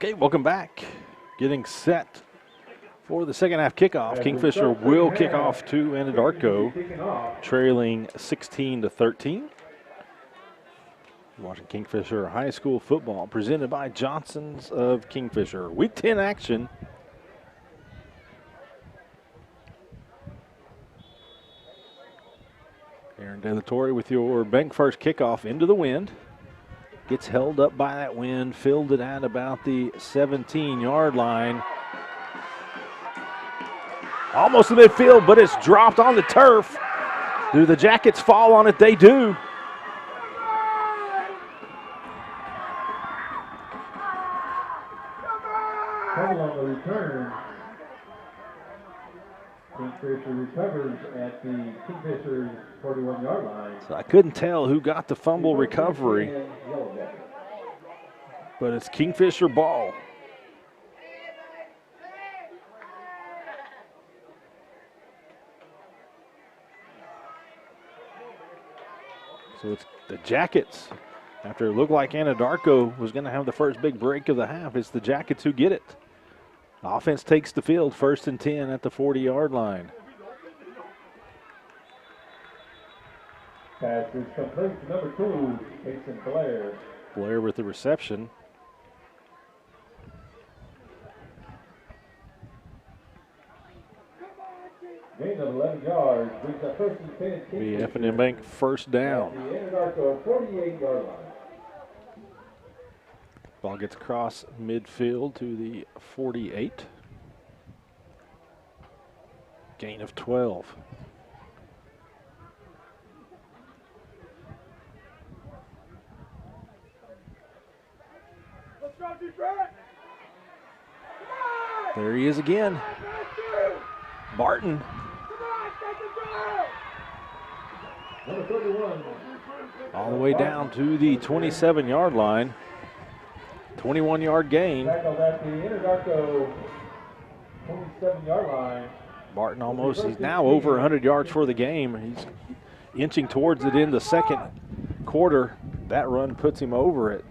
Okay, welcome back. Getting set for the second half kickoff. Kingfisher will kick off to Anadarko, trailing 16-13. Watching Kingfisher High School football presented by Johnson's of Kingfisher. Week 10 action. Aaron De La Torre with your bank first kickoff into the wind. Gets held up by that wind, fielded at about the 17-yard line. Almost to midfield, but it's dropped on the turf. Do the Jackets fall on it? They do. Call on the return. Kingfisher recovers at the Kingfisher's 41-yard line. So I couldn't tell who got the fumble recovery, but it's Kingfisher ball. So it's the Jackets. After it looked like Anadarko was going to have the first big break of the half, it's the Jackets who get it. Offense takes the field, 1st and 10 at the 40-yard line. Pass is complete to number 2, Mason Blair. Blair with the reception. Gain of 11 yards, brings up 1st and 10. The F&M Bank first down. The Anadarko 48-yard line. Ball gets across midfield to the 48. Gain of 12. There he is again. Barton. Number 31. All the way down to the 27-yard line. 21-yard gain. Tackled at the Anadarko 27-yard line. Barton he's now over 100 yards for the game. He's inching towards it in the second quarter. That run puts him over it.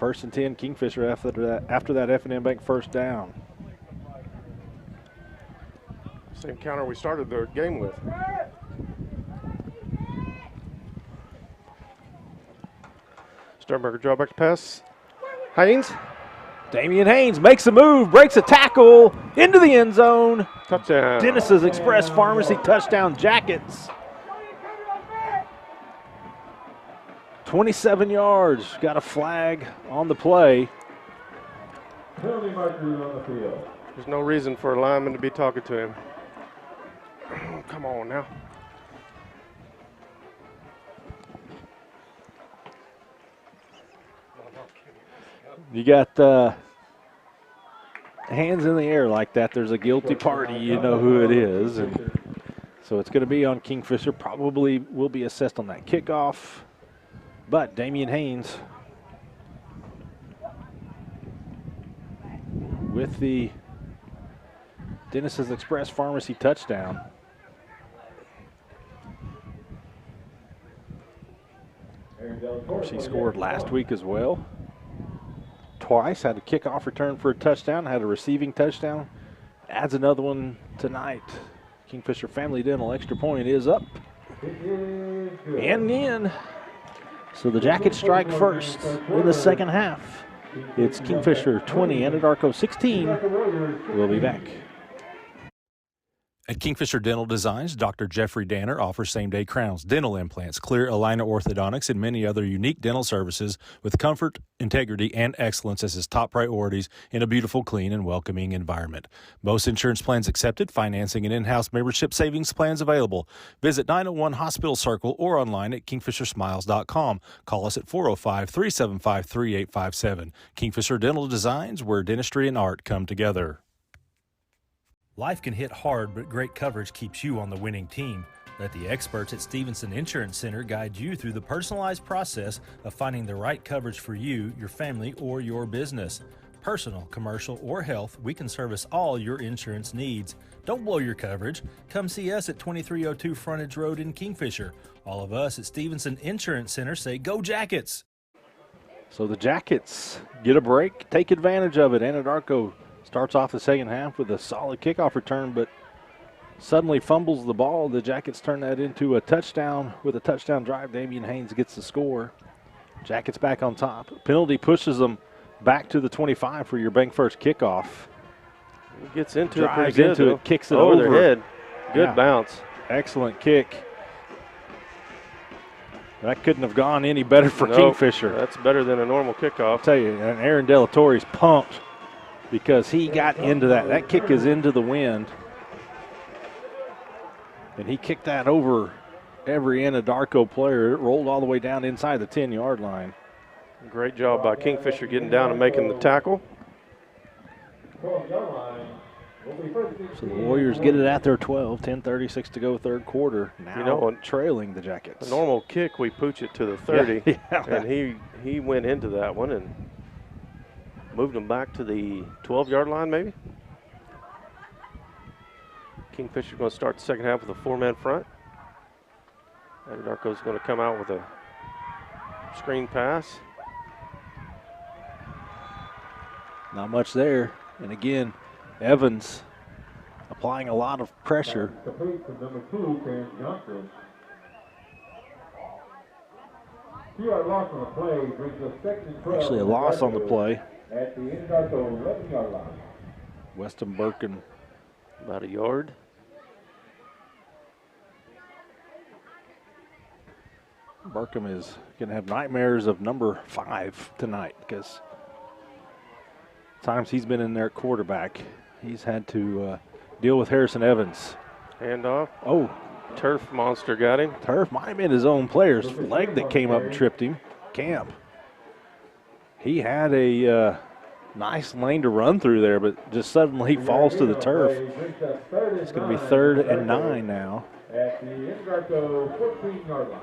1st and 10, Kingfisher after that F&M Bank first down. Same counter we started the game with. Sternberger draw back to pass. Haynes. Damian Haynes makes a move, breaks a tackle into the end zone. Touchdown. Dennis's Express Pharmacy touchdown, Jackets. 27 yards, got a flag on the play. Penalty marker on the field. There's no reason for a lineman to be talking to him. Come on now. You got hands in the air like that, there's a guilty party, you know who it is. And so it's going to be on Kingfisher, probably will be assessed on that kickoff. But Damian Haynes with the Dennis's Express Pharmacy touchdown. Of course, he scored last week as well. Twice, had a kickoff return for a touchdown, had a receiving touchdown. Adds another one tonight. Kingfisher Family Dental extra point is up and in. So the Jackets strike first in the second half. It's Kingfisher 20, Anadarko 16. We'll be back. At Kingfisher Dental Designs, Dr. Jeffrey Danner offers same-day crowns, dental implants, clear aligner orthodontics, and many other unique dental services with comfort, integrity, and excellence as his top priorities in a beautiful, clean, and welcoming environment. Most insurance plans accepted, financing and in-house membership savings plans available. Visit 901 Hospital Circle or online at kingfishersmiles.com. Call us at 405-375-3857. Kingfisher Dental Designs, where dentistry and art come together. Life can hit hard, but great coverage keeps you on the winning team. Let the experts at Stevenson Insurance Center guide you through the personalized process of finding the right coverage for you, your family, or your business. Personal, commercial, or health, we can service all your insurance needs. Don't blow your coverage. Come see us at 2302 Frontage Road in Kingfisher. All of us at Stevenson Insurance Center say, Go Jackets! So the Jackets get a break, take advantage of it. Anadarko starts off the second half with a solid kickoff return, but suddenly fumbles the ball. The Jackets turn that into a touchdown with a touchdown drive. Damian Haynes gets the score. Jackets back on top. Penalty pushes them back to the 25 for your bank first kickoff. He gets into Drives it pretty good, into though. it, kicks it over over. their head. Good Yeah. bounce. Excellent kick. That couldn't have gone any better for Nope. Kingfisher. That's better than a normal kickoff. I'll tell you, and Aaron Delatorre's pumped because he got into that. That kick is into the wind. And he kicked that over every Anadarko player. It rolled all the way down inside the 10-yard line. Great job by Kingfisher getting down and making the tackle. So the Warriors get it at their 12, 10:36 to go, third quarter. Now trailing the Jackets. A normal kick, we pooch it to the 30, Yeah. and he went into that one and moved him back to the 12-yard line, maybe. Kingfisher's going to start the second half with a four-man front. Anadarko's going to come out with a screen pass. Not much there. And again, Evans applying a lot of pressure. Complete to number 2, Terrence Johnson. 2-yard loss on the play brings us second and 12. Actually a loss on the play. At the Anadarko 11-yard line. Weston Burkin. About a yard. Burkham is going to have nightmares of number 5 tonight because times he's been in there at quarterback, he's had to deal with Harrison Evans. Handoff. Oh, Turf monster got him. Turf might have been his own player's leg that came up and tripped him. Camp. He had a nice lane to run through there, but just suddenly he falls to the turf. It's going to be 3rd and 9 now. At the Anadarko 14-yard line.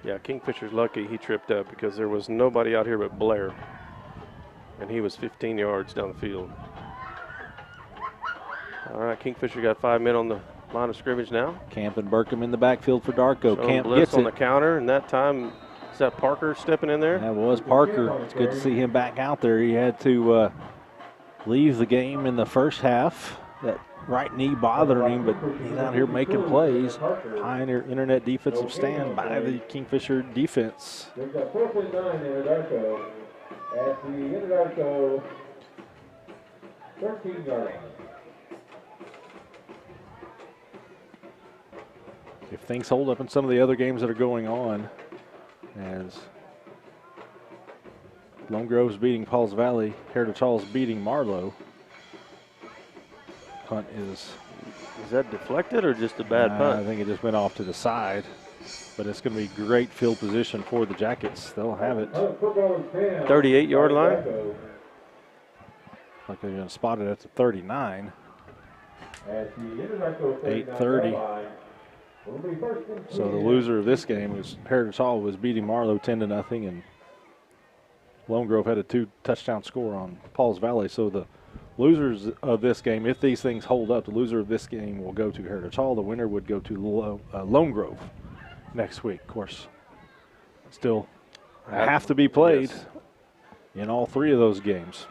Yeah, Kingfisher's lucky he tripped up because there was nobody out here but Blair. And he was 15 yards down the field. All right, Kingfisher got 5 men on the line of scrimmage now. Camp and Burkham in the backfield for Darko. Showing Camp blitz gets on it. the counter, and that time, is that Parker stepping in there? That was Parker. It's good to see him back out there. He had to leave the game in the first half. That right knee bothering him, but he's out here making plays. Pioneer Internet defensive stand by the Kingfisher defense. There's a 4th and 9 Anadarko at the Anadarko 13-yard line. If things hold up in some of the other games that are going on, as Lone Grove's beating Pauls Valley, Heritage Hall's beating Marlowe. Punt is that deflected or just a bad punt? I think it just went off to the side, but it's going to be great field position for the Jackets. They'll have it. 38-yard line. Like they're going to spot it at the 39. At the Anadarko 8:30. So the loser of this game was Heritage Hall was beating Marlowe 10-0, and Lone Grove had a 2-touchdown score on Pauls Valley. So the losers of this game, if these things hold up, the loser of this game will go to Heritage Hall. The winner would go to Lone Grove next week. Of course, still have to be played in all 3 of those games.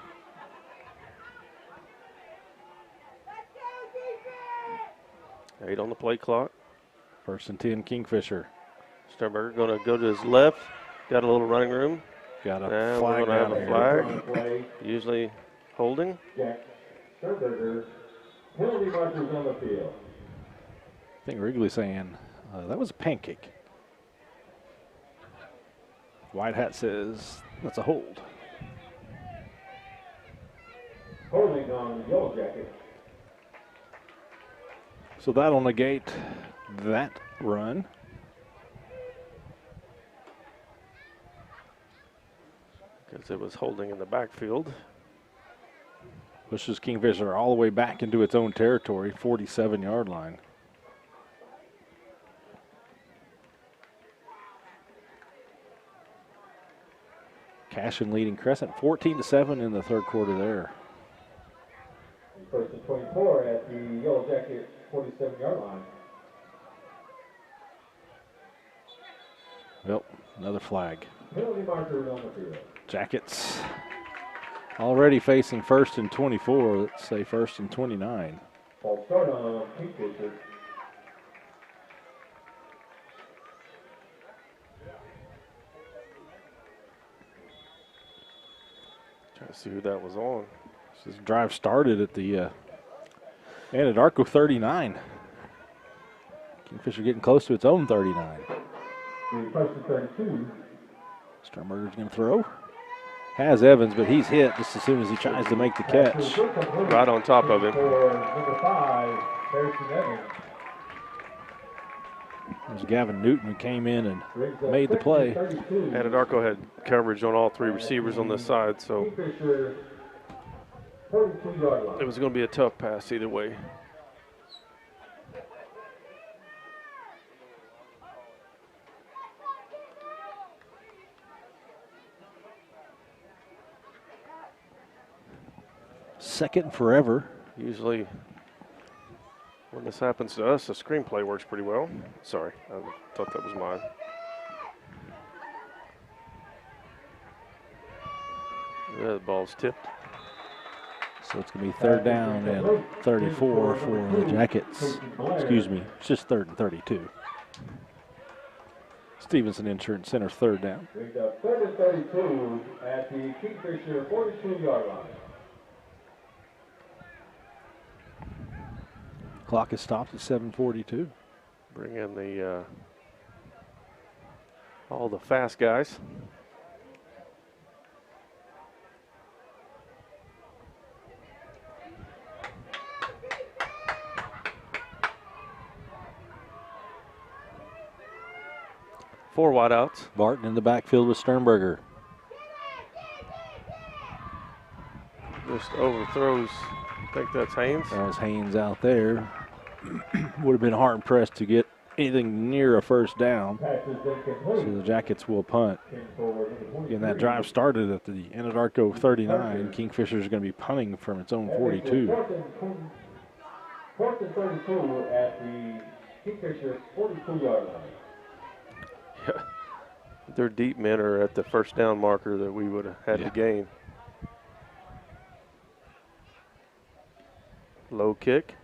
Eight on the play clock. 1st and 10, Kingfisher. Sternberger going to go to his left. Got a little running room. Got a We're flag going to have down a here. flag. Usually holding. Jack Sternberger, penalty markers on the field. I think Wrigley's saying that was a pancake. White Hat says that's a hold. Holding on the Yellow Jacket. So that'll negate that run. Because it was holding in the backfield. Pushes Kingfisher all the way back into its own territory, 47-yard line. Cashin leading Crescent 14-7 in the third quarter there. 1st and 24 at the Yellow Jacket 47-yard line. Well, another flag. Penalty markers on the field. Jackets already facing 1st and 24. Let's say 1st and 29. False start on Kingfisher. Trying to see who that was on. This drive started at the Anadarko 39. Kingfisher getting close to its own 39. The first and 32. Sternberger's going to throw. Has Evans, but he's hit just as soon as he tries to make the catch. Right on top of him. For number 5, Harrison Evans. There's Gavin Newton who came in and made the play. Anadarko had coverage on all 3 receivers on this side, so Kingfisher, 42-yard line. it was going to be a tough pass either way. Second and forever. Usually, when this happens to us, the screenplay works pretty well. Sorry, I thought that was mine. Yeah, the ball's tipped. So it's going to be 3rd down and 34 for the Jackets. Excuse me, it's just 3rd and 32. Stevenson Insurance Center 3rd down. Brings up 3rd and 32 at the Kingfisher 42-yard line. Clock is stopped at 7:42. Bring in the all the fast guys. Four wideouts. Barton in the backfield with Sternberger. Just overthrows. I think that's Haynes. That was Haynes out there. Would have been hard pressed to get anything near a 1st down. So the Jackets will punt. Again, that drive started at the Anadarko 39. Kingfisher is going to be punting from its own 42. 4th and 32 at the Kingfisher 42-yard line. Yeah. Their deep men are at the 1st down marker that we would have had to gain. Low kick.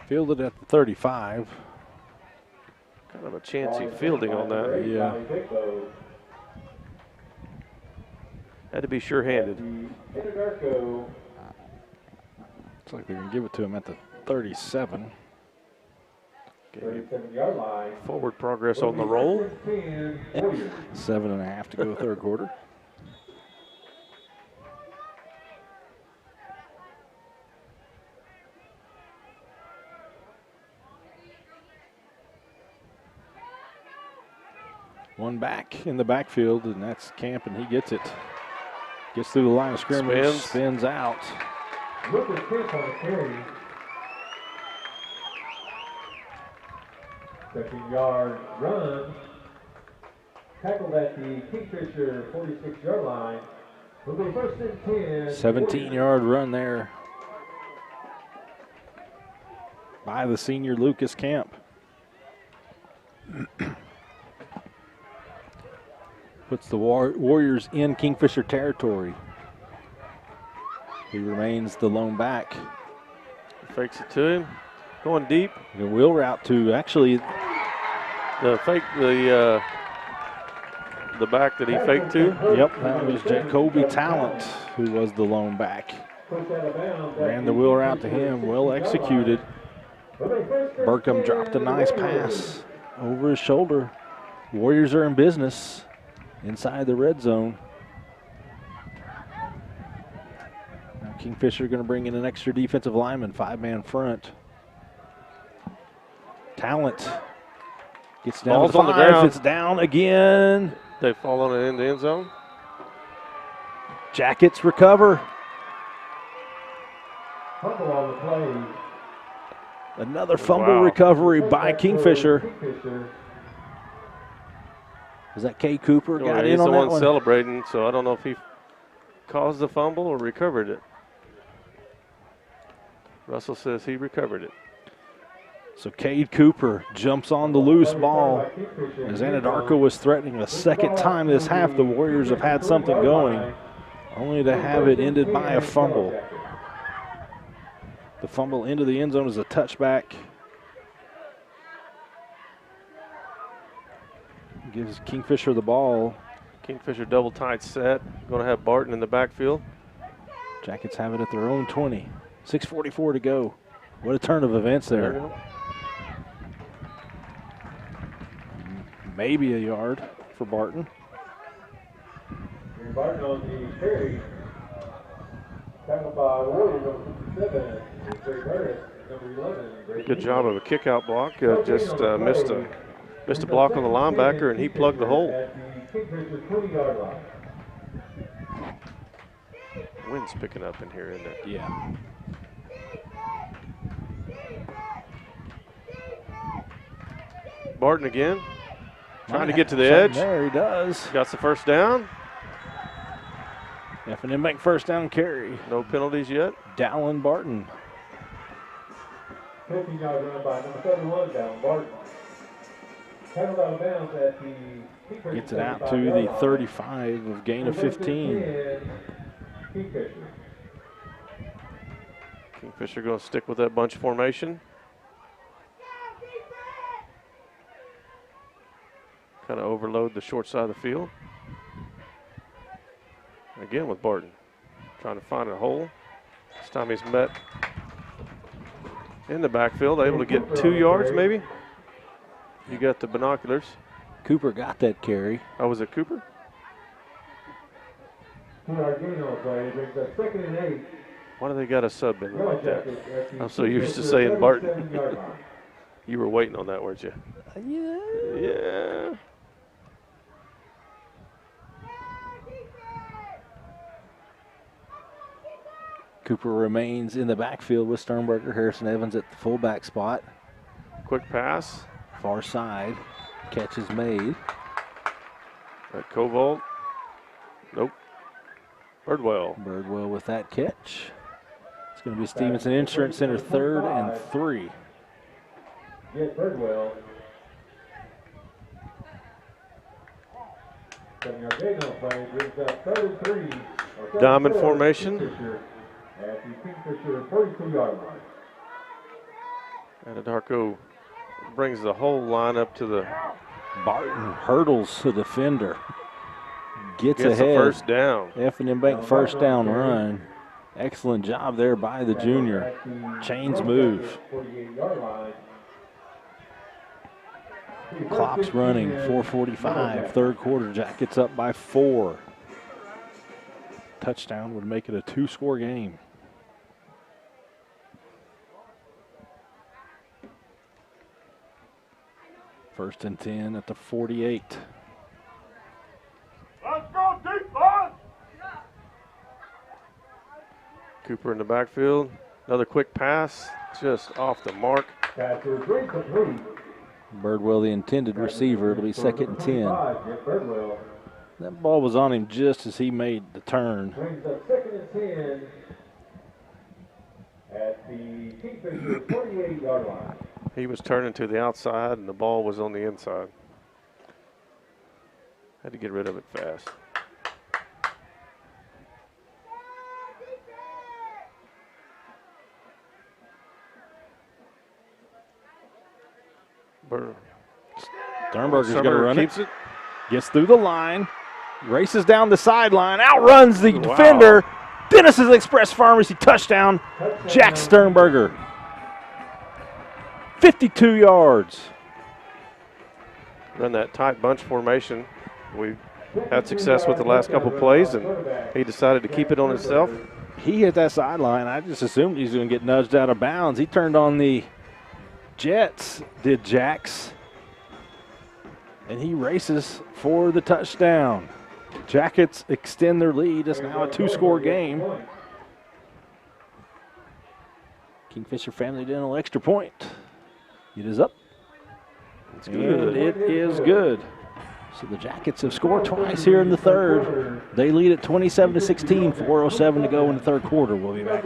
Fielded at the 35. Kind of a chancy fielding on that. Yeah. Had to be sure-handed. Anadarko. Looks like they're going to give it to him at the 37. 37-yard line. Forward progress on the roll. 7.5 to go 3rd quarter. One back in the backfield, and that's Camp, and he gets it. Gets through the line of scrimmage, spins out. Look at Camp on the carry. 13-yard run. Tackled at the Kingfisher 46-yard line. Will be 1st and 10. 17-yard run there by the senior Lucas Camp. Puts the Warriors in Kingfisher territory. He remains the lone back. Fakes it to him. Going deep. The wheel route to actually the back that he faked to. Yep, that was Jacoby Talent, who was the lone back. Ran the wheel route to him, well executed. Burkham dropped a nice pass over his shoulder. Warriors are in business inside the red zone. Now Kingfisher going to bring in an extra defensive lineman, 5-man front. Talent gets down Ball's to the 5. on the ground. It's down again. They fall on it in the end zone. Jackets recover. Fumble on the play. Another fumble recovery by Kingfisher. Was that Kay Cooper got in on that one? He's the one celebrating, so I don't know if he caused the fumble or recovered it. Russell says he recovered it. So Cade Cooper jumps on the loose ball. As Anadarko was threatening a second time this half, the Warriors have had something going, only to have it ended by a fumble. The fumble into the end zone is a touchback. Gives Kingfisher the ball. Kingfisher double tight set. Going to have Barton in the backfield. Jackets have it at their own 20. 6:44 to go. What a turn of events there. Maybe a yard for Barton. Barton on the carry. Tackled by Warriors number 57. Greg Harris, number 11. Good job of a kick out block. Just missed a block on the linebacker, and he plugged the hole. Wind's picking up in here, isn't it? Yeah. Barton again, trying to get to the edge. There he does. Got the first down. F&M Bank first down carry. No penalties yet. Dallin Barton. 15-yard run by number 31, Dallin Barton. Tackled out of bounds at the Gets it out to the 35 of gain of 15. Kingfisher going to stick with that bunch formation. Kind of overload the short side of the field. Again with Barton. Trying to find a hole. This time he's met in the backfield, able to get 2 yards maybe. You got the binoculars. Cooper got that carry. Oh, was it Cooper? 2-yard gain on play. Brings up 2nd and 8. Why do they got a sub in like that? I'm so used to saying Barton. You were waiting on that, weren't you? Yeah. Cooper remains in the backfield with Sternberger. Harrison Evans at the fullback spot. Quick pass. Far side. Catch is made. Koval. Nope. Birdwell. Birdwell with that catch. It's going to be Stevenson Insurance Center 3rd and 3. Get Birdwell. 7-yard gain on play. Brings up 3rd and 3. Diamond formation. At the Kingfisher 42-yard line. Anadarko brings the whole line up to the. Barton hurdles the defender. Gets the ahead. First down. F&M Bank first down run. Excellent job there by the junior. Chains move. 48-yard line. Clock's running, 4:45. Third quarter, Jackets up by 4. Touchdown would make it a 2-score game. First and 10 at the 48. Let's go deep, boys! Cooper in the backfield. Another quick pass, just off the mark. Birdwell, the intended receiver. It'll be 2nd and 10. That ball was on him just as he made the turn. Brings up 2nd and 10 at the Kingfisher 48-yard line. He was turning to the outside and the ball was on the inside. Had to get rid of it fast. Sternberger's going to run keeps it. Gets through the line. Races down the sideline. Outruns the defender. Dennis's Express Pharmacy touchdown. Jack Sternberger. 52 yards. Run that tight bunch formation. We've had success with the last couple plays, and he decided to keep it on himself. He hit that sideline. I just assumed he's going to get nudged out of bounds. He turned on the Jets, did Jax. And he races for the touchdown. Jackets extend their lead. It's now a 2-score game. Kingfisher Family Dental extra point. It is up. It's good. It is good. So the Jackets have scored twice here in the third. They lead at 27-16, 4:07 to go in the third quarter. We'll be back.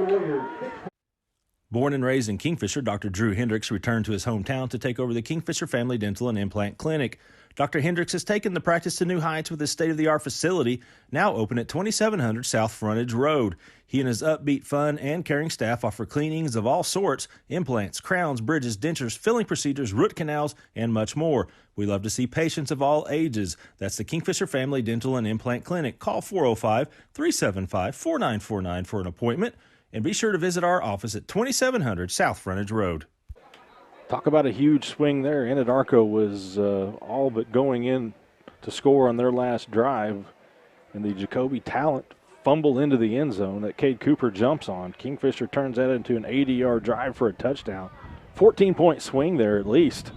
Born and raised in Kingfisher, Dr. Drew Hendricks returned to his hometown to take over the Kingfisher Family Dental and Implant Clinic. Dr. Hendricks has taken the practice to new heights with his state-of-the-art facility, now open at 2700 South Frontage Road. He and his upbeat, fun, and caring staff offer cleanings of all sorts, implants, crowns, bridges, dentures, filling procedures, root canals, and much more. We love to see patients of all ages. That's the Kingfisher Family Dental and Implant Clinic. Call 405-375-4949 for an appointment. And be sure to visit our office at 2700 South Frontage Road. Talk about a huge swing there. Anadarko was all but going in to score on their last drive. And the Jacoby Talent fumble into the end zone that Cade Cooper jumps on. Kingfisher turns that into an 80-yard drive for a touchdown. 14-point swing there at least.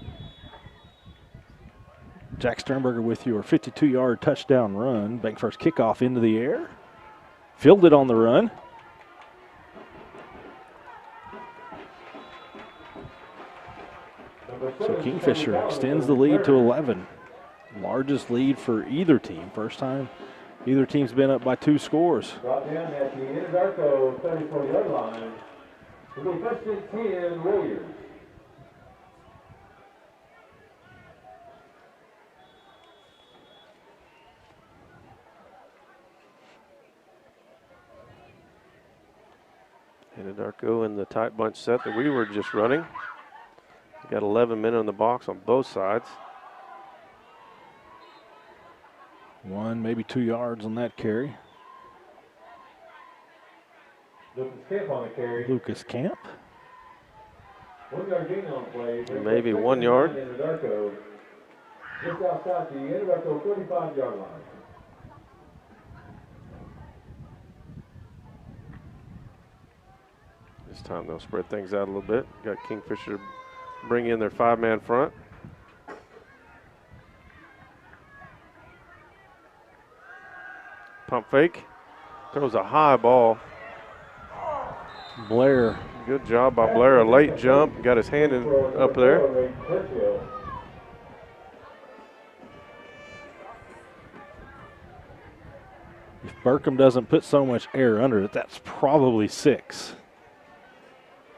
Jack Sternberger with your 52-yard touchdown run. Bank first kickoff into the air. Fielded on the run. So Kingfisher extends the lead to 11. Largest lead for either team. First time either team's been up by 2 scores. Brought down at the Anadarko 34-yard line. It'll be first and 10 Warriors. Anadarko in the tight bunch set that we were just running. Got 11 men on the box on both sides. 1, maybe 2 yards on that carry. Lucas Camp on the carry. Lucas Camp. 1 yard gain on play. Maybe 1 yard. Anadarko just outside the Anadarko 35-yard line. This time they'll spread things out a little bit. Got Kingfisher bring in their 5-man front. Pump fake. Throws a high ball. Blair. Good job by Blair. A late jump. Got his hand up there. If Burkham doesn't put so much air under it, that's probably 6.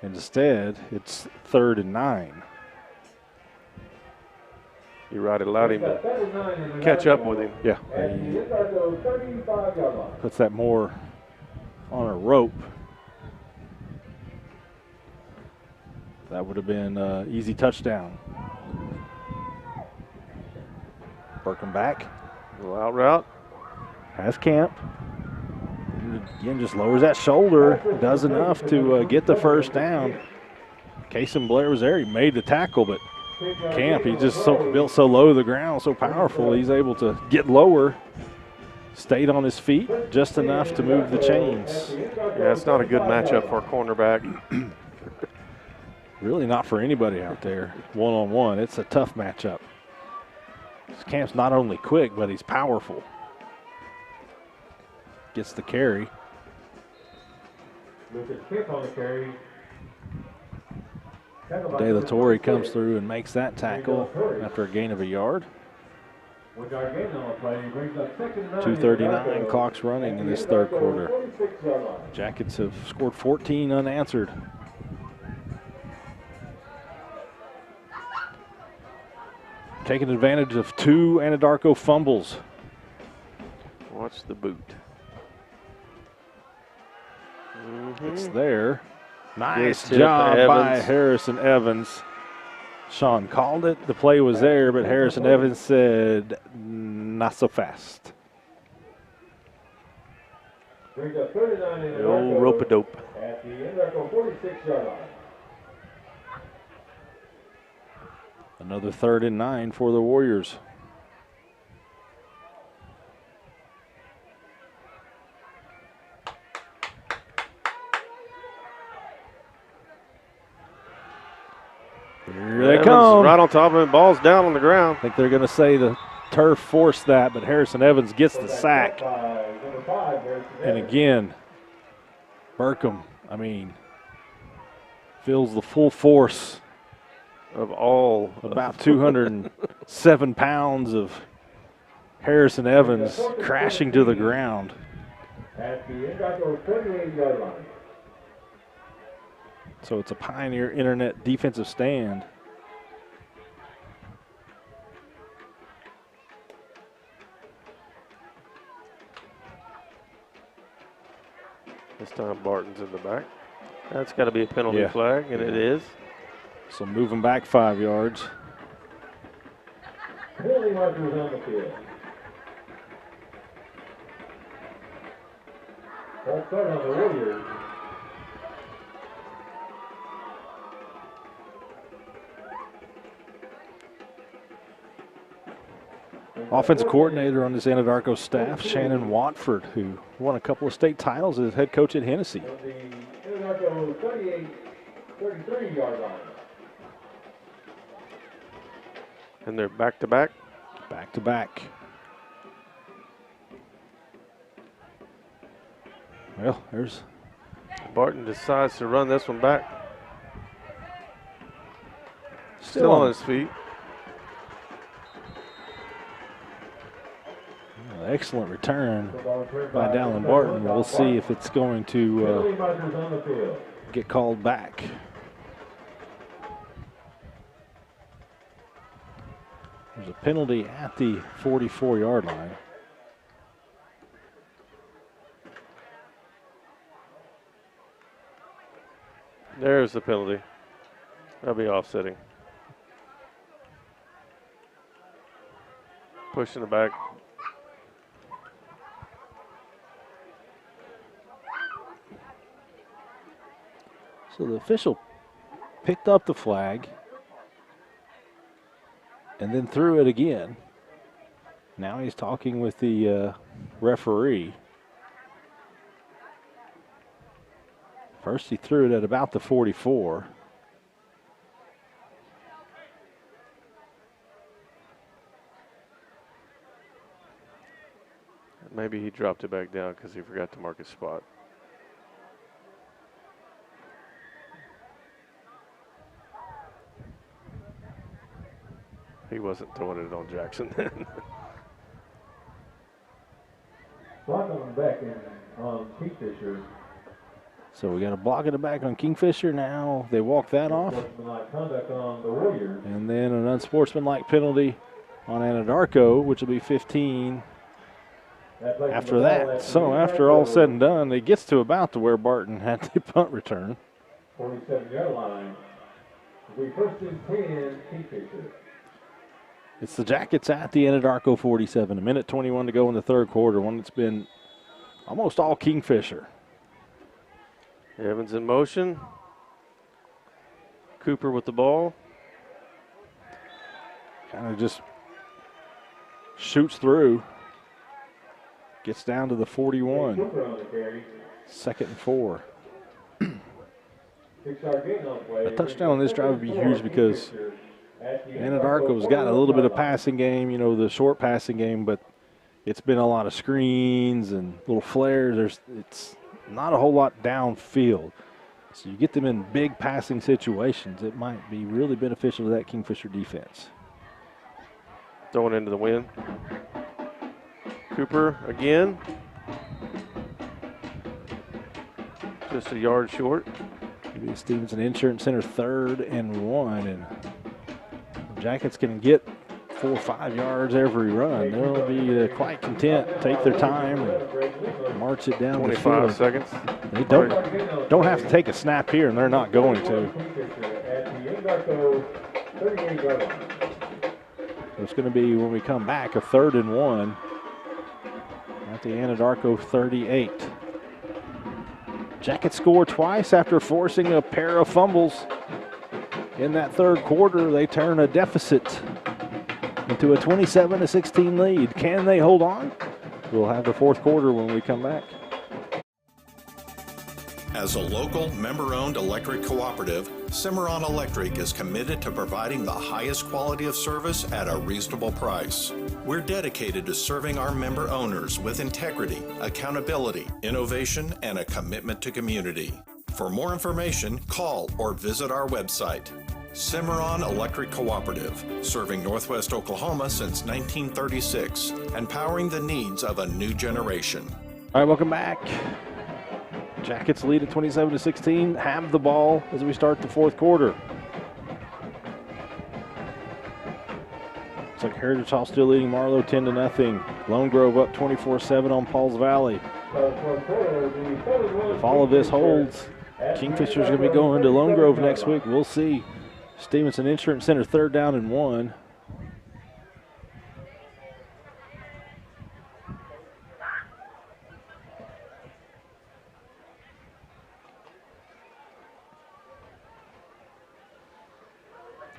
Instead, it's 3rd and 9. You're right, it allowed him to catch up with him. Yeah. Puts that more on a rope. That would have been an easy touchdown. Burkham back. A little out route. Has Camp. Again, just lowers that shoulder, does enough to get the first down. Kason Blair was there. He made the tackle, but Camp, he's just built so low to the ground, so powerful. He's able to get lower, stayed on his feet just enough to move the chains. Yeah, it's not a good matchup for a cornerback. Really not for anybody out there, one-on-one. It's a tough matchup. Camp's not only quick, but he's powerful. Gets the carry. Lucas Camp on the carry. De La Torre comes through and makes that tackle after a gain of a yard. 1 yard gain on the play. Brings up 2nd and 9. 2:39 clock's running in this third quarter. Jackets have scored 14 unanswered. Taking advantage of 2 Anadarko fumbles. Watch the boot. It's there. Nice Good tip, job by Evans. Harrison Evans. Sean called it. The play was there, but Harrison Evans said, not so fast. Brings up 39 in The old rope-a-dope. at the Anadarko 46-yard line. Another 3rd and 9 for the Warriors. Here they Evans come. right on top of him. Ball's down on the ground. I think they're going to say the turf forced that, but Harrison Evans gets the sack. Number 5, Harrison And Evans. again, Burkham, feels the full force. Of all. About 207 pounds of Harrison Evans crashing to the ground. At the Anadarko 28-yard line. So it's a Pioneer Internet defensive stand. This time Barton's in the back. That's got to be a penalty flag, and it is. So moving back 5 yards. Penalty markers on the field. False start on the Warriors. Offensive coordinator on this Anadarko staff, Shannon Watford, who won a couple of state titles as head coach at Hennessy. On the Anadarko 33-yard line. And they're back-to-back. Back-to-back. Well, there's... Barton decides to run this one back. Still on his feet. Excellent return by Dallin Barton. We'll see if it's going to get called back. There's a penalty at the 44-yard line. There's the penalty. That'll be offsetting. Pushing it back. So the official picked up the flag and then threw it again. Now he's talking with the referee. First he threw it at about the 44. Maybe he dropped it back down because he forgot to mark his spot. He wasn't throwing it on Jackson then. Block on the back end on Kingfisher. So we got a block in the back on Kingfisher. Now they walk that off. Unsportsmanlike conduct on the Warriors. And then an unsportsmanlike penalty on Anadarko, which will be 15 after that. So after all said and done, it gets to about to where Barton had the punt return. 47-yard line. We first and 10, Kingfisher. It's the Jackets at the Anadarko 47. 1:21 to go in the third quarter. One that's been almost all Kingfisher. Evans in motion. Cooper with the ball. Kind of just shoots through. Gets down to the 41. Second and 4. A touchdown on this drive would be huge because Anadarko's got a little bit of passing game, you know, the short passing game, but it's been a lot of screens and little flares. It's not a whole lot downfield. So you get them in big passing situations, it might be really beneficial to that Kingfisher defense. Throwing into the wind. Cooper again. Just a yard short. Maybe Stevenson Insurance Center 3rd and 1, and Jackets can get 4 or 5 yards every run. They'll be quite content, take their time, and march it down the field. 25 seconds. They don't have to take a snap here, and they're not going to. So it's going to be, when we come back, a 3rd and 1 at the Anadarko 38. Jackets score twice after forcing a pair of fumbles. In that third quarter, they turn a deficit into a 27-16 lead. Can they hold on? We'll have the fourth quarter when we come back. As a local, member-owned electric cooperative, Cimarron Electric is committed to providing the highest quality of service at a reasonable price. We're dedicated to serving our member owners with integrity, accountability, innovation, and a commitment to community. For more information, call or visit our website. Cimarron Electric Cooperative, serving Northwest Oklahoma since 1936 and powering the needs of a new generation. All right, welcome back. Jackets lead at 27-16, have the ball as we start the fourth quarter. Looks like Heritage Hall still leading Marlowe 10-0. Lone Grove up 24-7 on Pauls Valley. If all of this holds, Kingfisher's going to be going to Lone Grove next week. We'll see. Stevenson Insurance Center 3rd down and 1.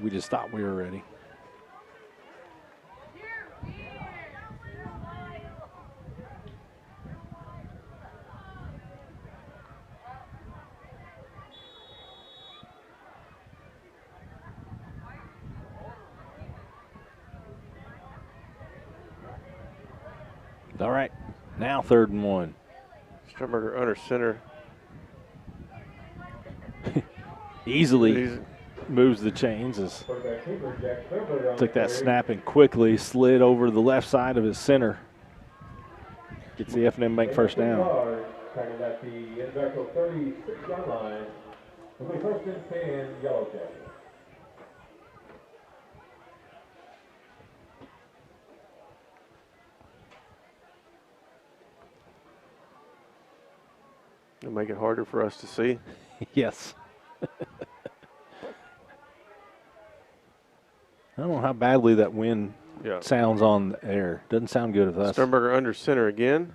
We just thought we were ready. All right, now 3rd and 1. Sternberger under center. Easily moves the chains as took that snap and quickly slid over to the left side of his center. Gets the F&M Bank first down. Tackled at the Anadarko 36-yard line. Will be 1st and 10, Yellow Jackets. It'll make it harder for us to see. Yes. I don't know how badly that wind sounds on the air. Doesn't sound good with us. Sternberger under center again.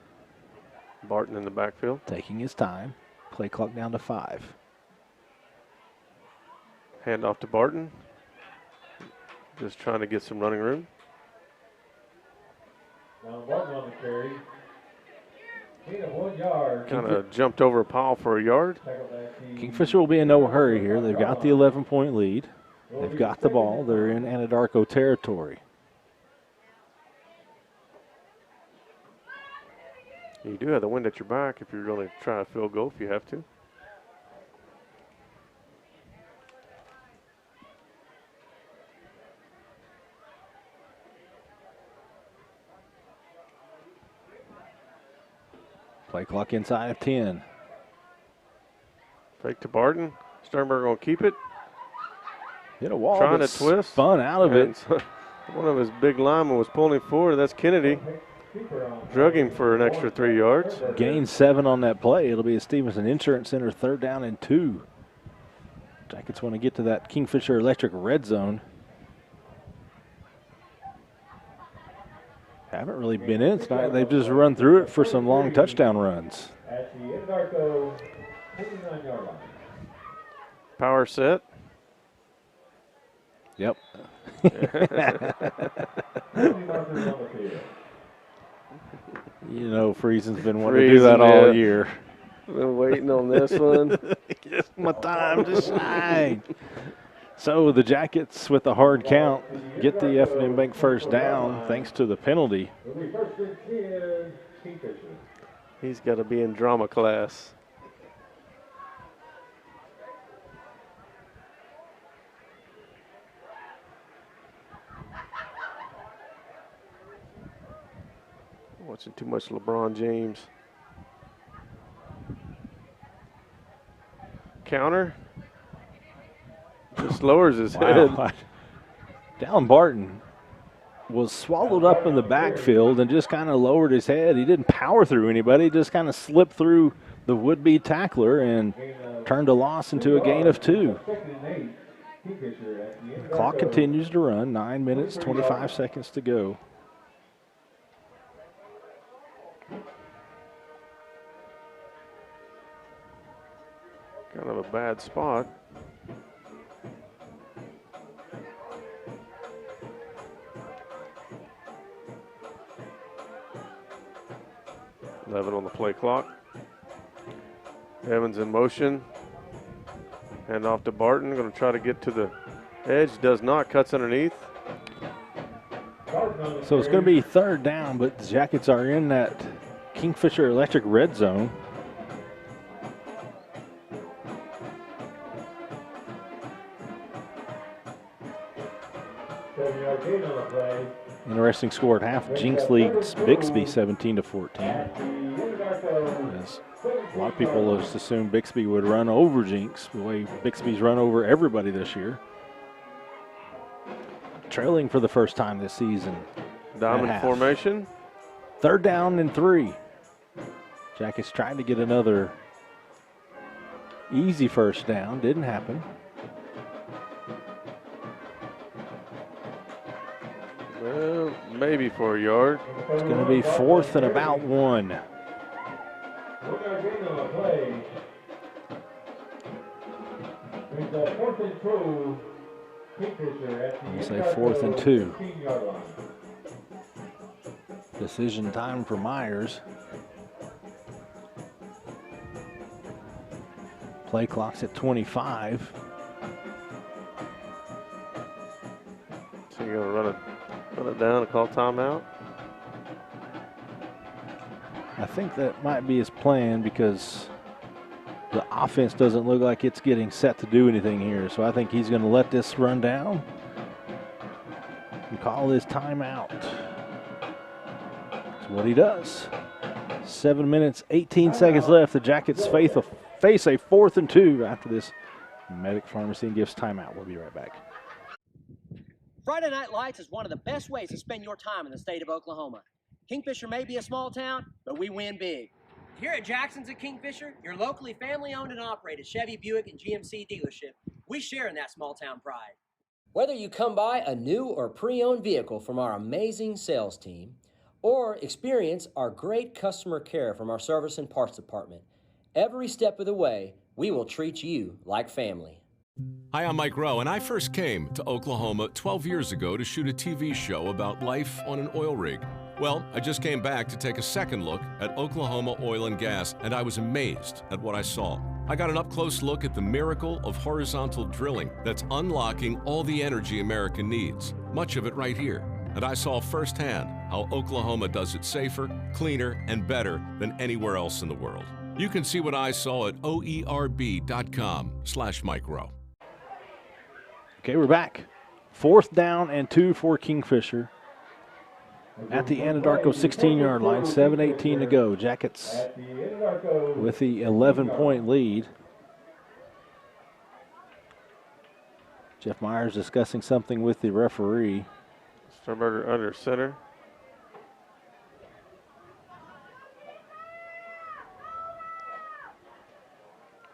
Barton in the backfield. Taking his time. Play clock down to 5. Hand off to Barton. Just trying to get some running room. Now Barton on the carry. Gain of 1 yard. Kind of jumped over a pile for a yard. Kingfisher will be in no hurry here. They've got the 11-point lead. They've got the ball. They're in Anadarko territory. You do have the wind at your back if you're going to try a field goal if you have to. Play clock inside of 10. Fake to Barton. Sternberger going to keep it. Hit a wall. Trying to twist. Spun out of it. One of his big linemen was pulling him forward. That's Kennedy. Drug him for an extra 3 yards. Gained 7 on that play. It'll be a Stevenson Insurance Center 3rd down and 2. Jackets want to get to that Kingfisher Electric red zone. Haven't really been in tonight. They've just run through it for some long touchdown runs. At the Anadarko 29-yard line. Power set. Yep. You know, Friesen's been wanting to do that all year. Been waiting on this one. Just my time to shine. So the Jackets, with a hard count, get the F&M Bank first down thanks to the penalty. He's got to be in drama class. Watching too much LeBron James. Counter. Just lowers his head. Dallin Barton was swallowed up in the backfield and just kind of lowered his head. He didn't power through anybody. He just kind of slipped through the would-be tackler and turned a loss into a gain of 2. The clock continues to run. 9 minutes, 25 seconds to go. Kind of a bad spot. On the play clock. Evans in motion. Hand off to Barton. Going to try to get to the edge. Does not. Cuts underneath. So it's going to be 3rd down, but the Jackets are in that Kingfisher Electric red zone. Play. Interesting score at half. Jinx leads Bixby 17-14. Yes. A lot of people just assumed Bixby would run over Jinx, the way Bixby's run over everybody this year. Trailing for the first time this season. Diamond formation. 3rd down and 3. Jackets trying to get another easy first down. Didn't happen. Well, maybe for a yard. It's going to be 4th and about 1. We're going to get on a play. It's a 4th and 2. Kingfisher at the We'll say 4th and 2. 15-yard line. Decision time for Myers. Play clock's at 25. So you're going to run it down and call timeout? I think that might be his plan because the offense doesn't look like it's getting set to do anything here. So I think he's going to let this run down and call his timeout. That's what he does. 7 minutes, 18 seconds left. The Jackets face a 4th and 2 after this Medic Pharmacy and Gifts timeout. We'll be right back. Friday Night Lights is one of the best ways to spend your time in the state of Oklahoma. Kingfisher may be a small town, but we win big. Here at Jackson's at Kingfisher, your locally family-owned and operated Chevy, Buick, and GMC dealership, we share in that small-town pride. Whether you come by a new or pre-owned vehicle from our amazing sales team, or experience our great customer care from our service and parts department, every step of the way, we will treat you like family. Hi, I'm Mike Rowe, and I first came to Oklahoma 12 years ago to shoot a TV show about life on an oil rig. Well, I just came back to take a second look at Oklahoma oil and gas, and I was amazed at what I saw. I got an up-close look at the miracle of horizontal drilling that's unlocking all the energy America needs, much of it right here. And I saw firsthand how Oklahoma does it safer, cleaner, and better than anywhere else in the world. You can see what I saw at oerb.com/Mike Rowe. Okay, we're back. 4th down and 2 for Kingfisher. At the Anadarko 16-yard line, 7:18 to go. Jackets with the 11-point lead. Jeff Myers discussing something with the referee. Sternberger under center.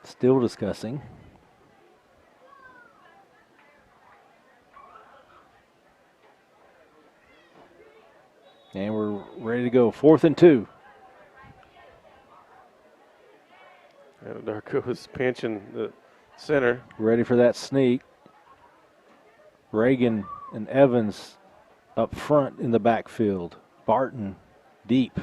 Still discussing. And we're ready to go. 4th and 2. Anadarko is pinching the center. Ready for that sneak. Reagan and Evans up front in the backfield. Barton deep.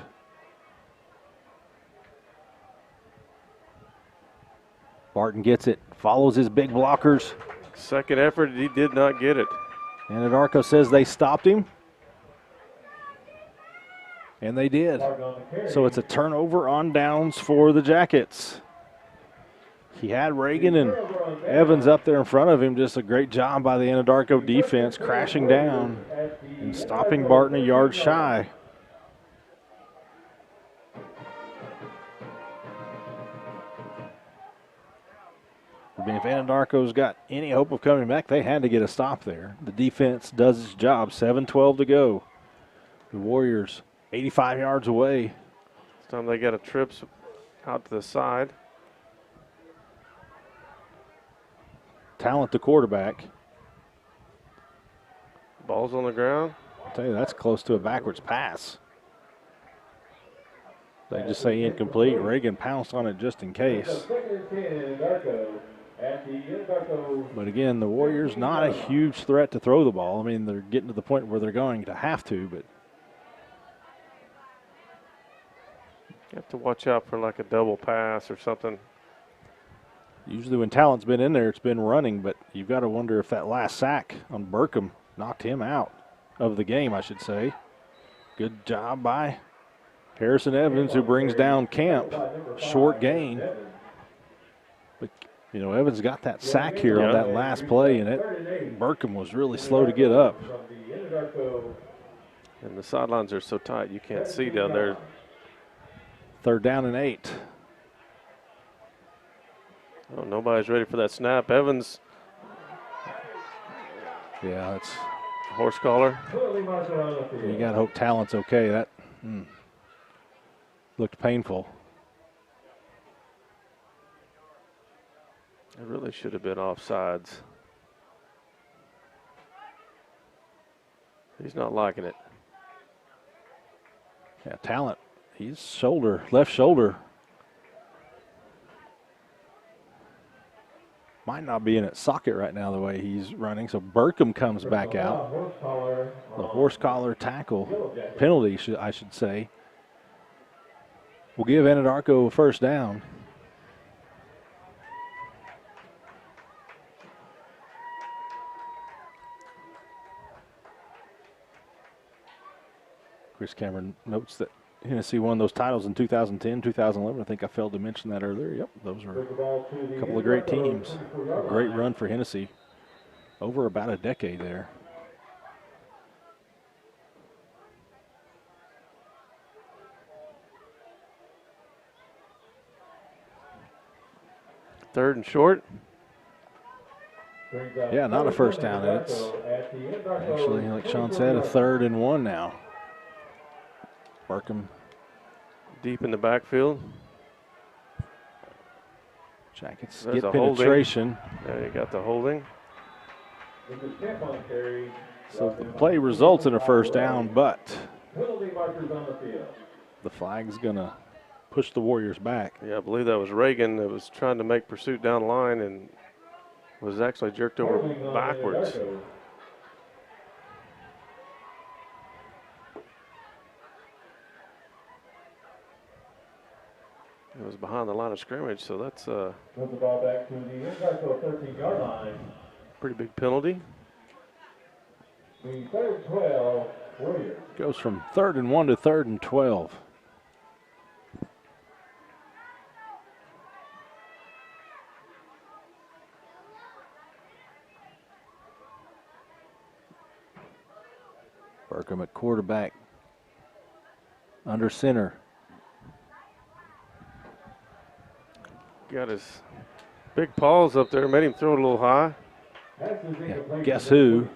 Barton gets it, follows his big blockers. Second effort, he did not get it. Anadarko says they stopped him. And they did. So it's a turnover on downs for the Jackets. He had Reagan and Evans up there in front of him. Just a great job by the Anadarko defense, crashing down and stopping Barton a yard shy. I mean, if Anadarko's got any hope of coming back, they had to get a stop there. The defense does its job. 7:12 to go. The Warriors 85 yards away. This time they got a trip out to the side. Talent, the quarterback. Ball's on the ground. I'll tell you, that's close to a backwards pass. They just say incomplete. Reagan pounced on it just in case. But again, the Warriors not a huge threat to throw the ball. I mean, they're getting to the point where they're going to have to, but you have to watch out for like a double pass or something. Usually when Talent's been in there, it's been running, but you've got to wonder if that last sack on Burkham knocked him out of the game, I should say. Good job by Harrison Evans, who brings down Camp. Short gain. But, you know, Evans got that sack here on that last play, and Burkham was really slow to get up. And the sidelines are so tight, you can't see down there. 3rd down and 8. Oh, nobody's ready for that snap. Evans. Yeah, it's horse collar. You got to hope Talent's okay. That looked painful. It really should have been offsides. He's not liking it. Yeah, Talent. He's left shoulder. Might not be in its socket right now the way he's running. So Burkham comes back out. The horse collar tackle penalty, I should say. Will give Anadarko a 1st down. Chris Cameron notes that Hennessy won those titles in 2010, 2011. I think I failed to mention that earlier. Yep, those were a couple of great teams. A great run for Hennessy over about a decade there. Third and short. Yeah, not a 1st down. It's actually, like Sean said, a 3rd and 1 now. Burkham deep in the backfield. Jackets There's get penetration. Yeah, you got the holding. So the play results in a 1st down, but the flag's going to push the Warriors back. Yeah, I believe that was Reagan that was trying to make pursuit down the line and was actually jerked over backwards. It was behind the line of scrimmage, so that's the ball back to the Anadarko 13-yard line. Pretty big penalty. The 3rd and 12, Warriors. Goes from 3rd and 1 to 3rd and 12. Burkham at quarterback. Under center. Got his big paws up there, made him throw it a little high. Yeah, guess who?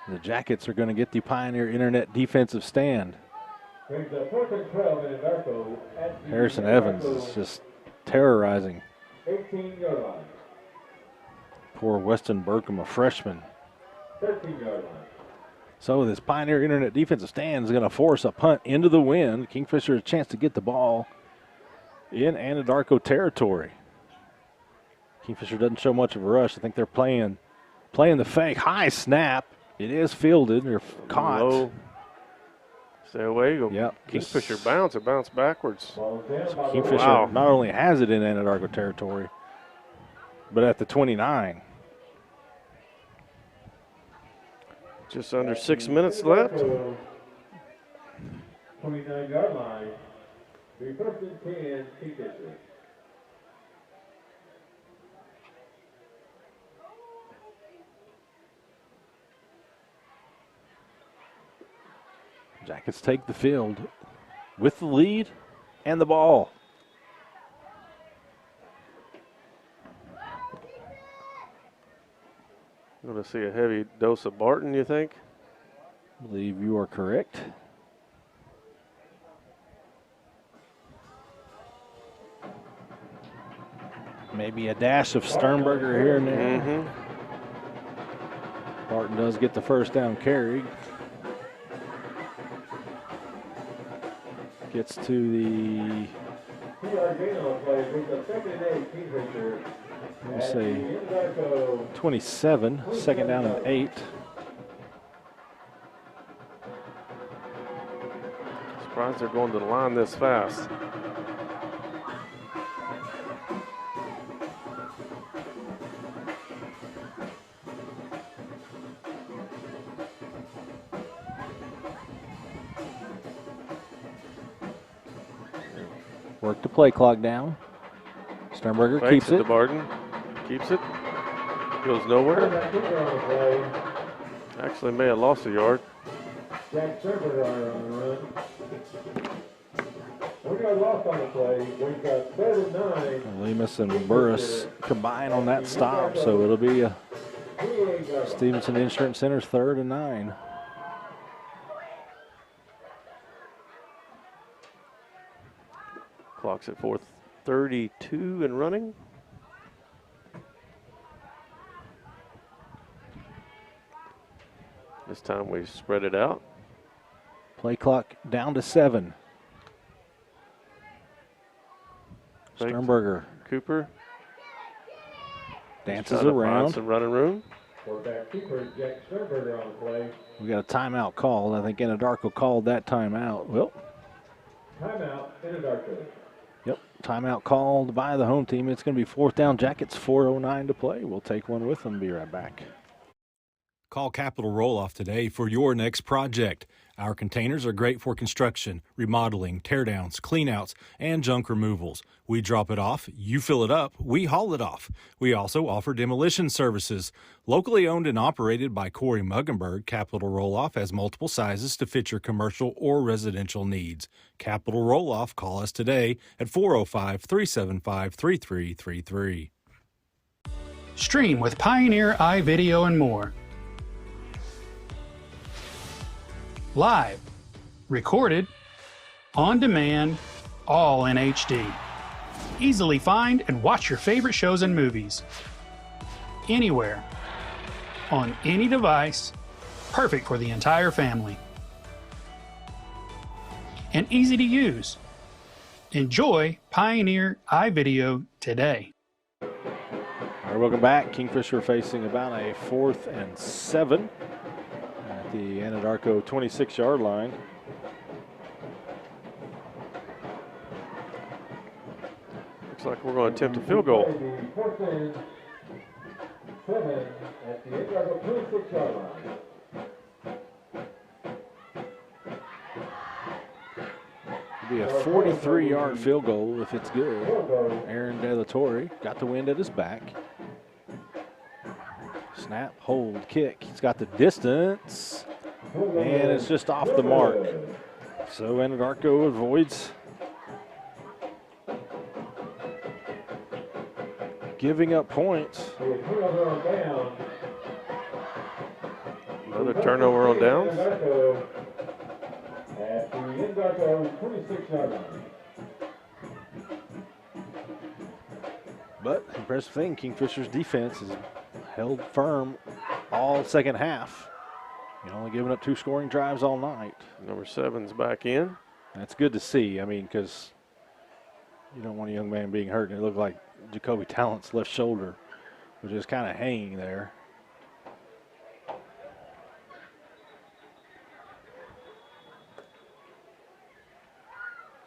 The Jackets are going to get the Pioneer Internet defensive stand. Harrison Evans is just terrorizing. 18-yard line. Poor Weston Burkham, a freshman. 13-yard line. So this Pioneer Internet defensive stand is going to force a punt into the wind. Kingfisher a chance to get the ball in Anadarko territory. Kingfisher doesn't show much of a rush. I think they're playing the fake. High snap. It is fielded or caught. Low. Stay away. Go. Yep. Kingfisher bounce. It bounced backwards. So Kingfisher not only has it in Anadarko territory, but at the 29. Just under 6 minutes left. 29-yard line. The 1st and 10, Kingfisher. Jackets take the field with the lead and the ball. Going to see a heavy dose of Barton, you think? I believe you are correct. Maybe a dash of Sternberger here and there. Mm-hmm. Barton does get the 1st down carry. Gets to the, let's say, 27, 2nd down and 8. Surprised they're going to the line this fast. Work the play clock down. Sternberger Fakes keeps it. To Barton. Keeps it. Goes nowhere. Actually may have lost a yard. Jack Sternberger on the run. We got lost on the play. We've got 3rd and 9. Lemus and Burris combine on that stop, so it'll be a Stevenson Insurance Center's 3rd and 9. Clock's at 4:32 and running. This time we spread it out. Play clock down to 7. Sternberger. Cooper dances around. Find some running room. Quarterback keeper Jack Sternberger on the play. We got a timeout called. I think Anadarko called that timeout. Well, timeout, Anadarko. Yep, timeout called by the home team. It's going to be 4th down. Jackets, 4:09 to play. We'll take one with them. Be right back. Call Capital Roll-Off today for your next project. Our containers are great for construction, remodeling, teardowns, cleanouts, and junk removals. We drop it off, you fill it up, we haul it off. We also offer demolition services. Locally owned and operated by Corey Muggenberg, Capital Roll-Off has multiple sizes to fit your commercial or residential needs. Capital Roll-Off, call us today at 405-375-3333. Stream with Pioneer iVideo and more. Live, recorded, on demand, all in HD. Easily find and watch your favorite shows and movies. Anywhere, on any device, perfect for the entire family. And easy to use. Enjoy Pioneer iVideo today. All right, welcome back. Kingfisher facing about a 4th and 7. The Anadarko 26-yard line. Looks like we're going to attempt a field goal. 4th and 7 at the Anadarko 26-yard line. It'll be a 43-yard field goal if it's good. Aaron De La Torre got the wind at his back. Snap, hold, kick. He's got the distance, and it's just off the mark. So Anadarko avoids giving up points. Another turnover on downs. At the Anadarko 26-yard line. But impressive thing, Kingfisher's defense is held firm all second half. Only giving up 2 scoring drives all night. Number 7's back in. That's good to see. I mean, because you don't want a young man being hurt. And it looked like Jacoby Tallent's left shoulder was just kind of hanging there.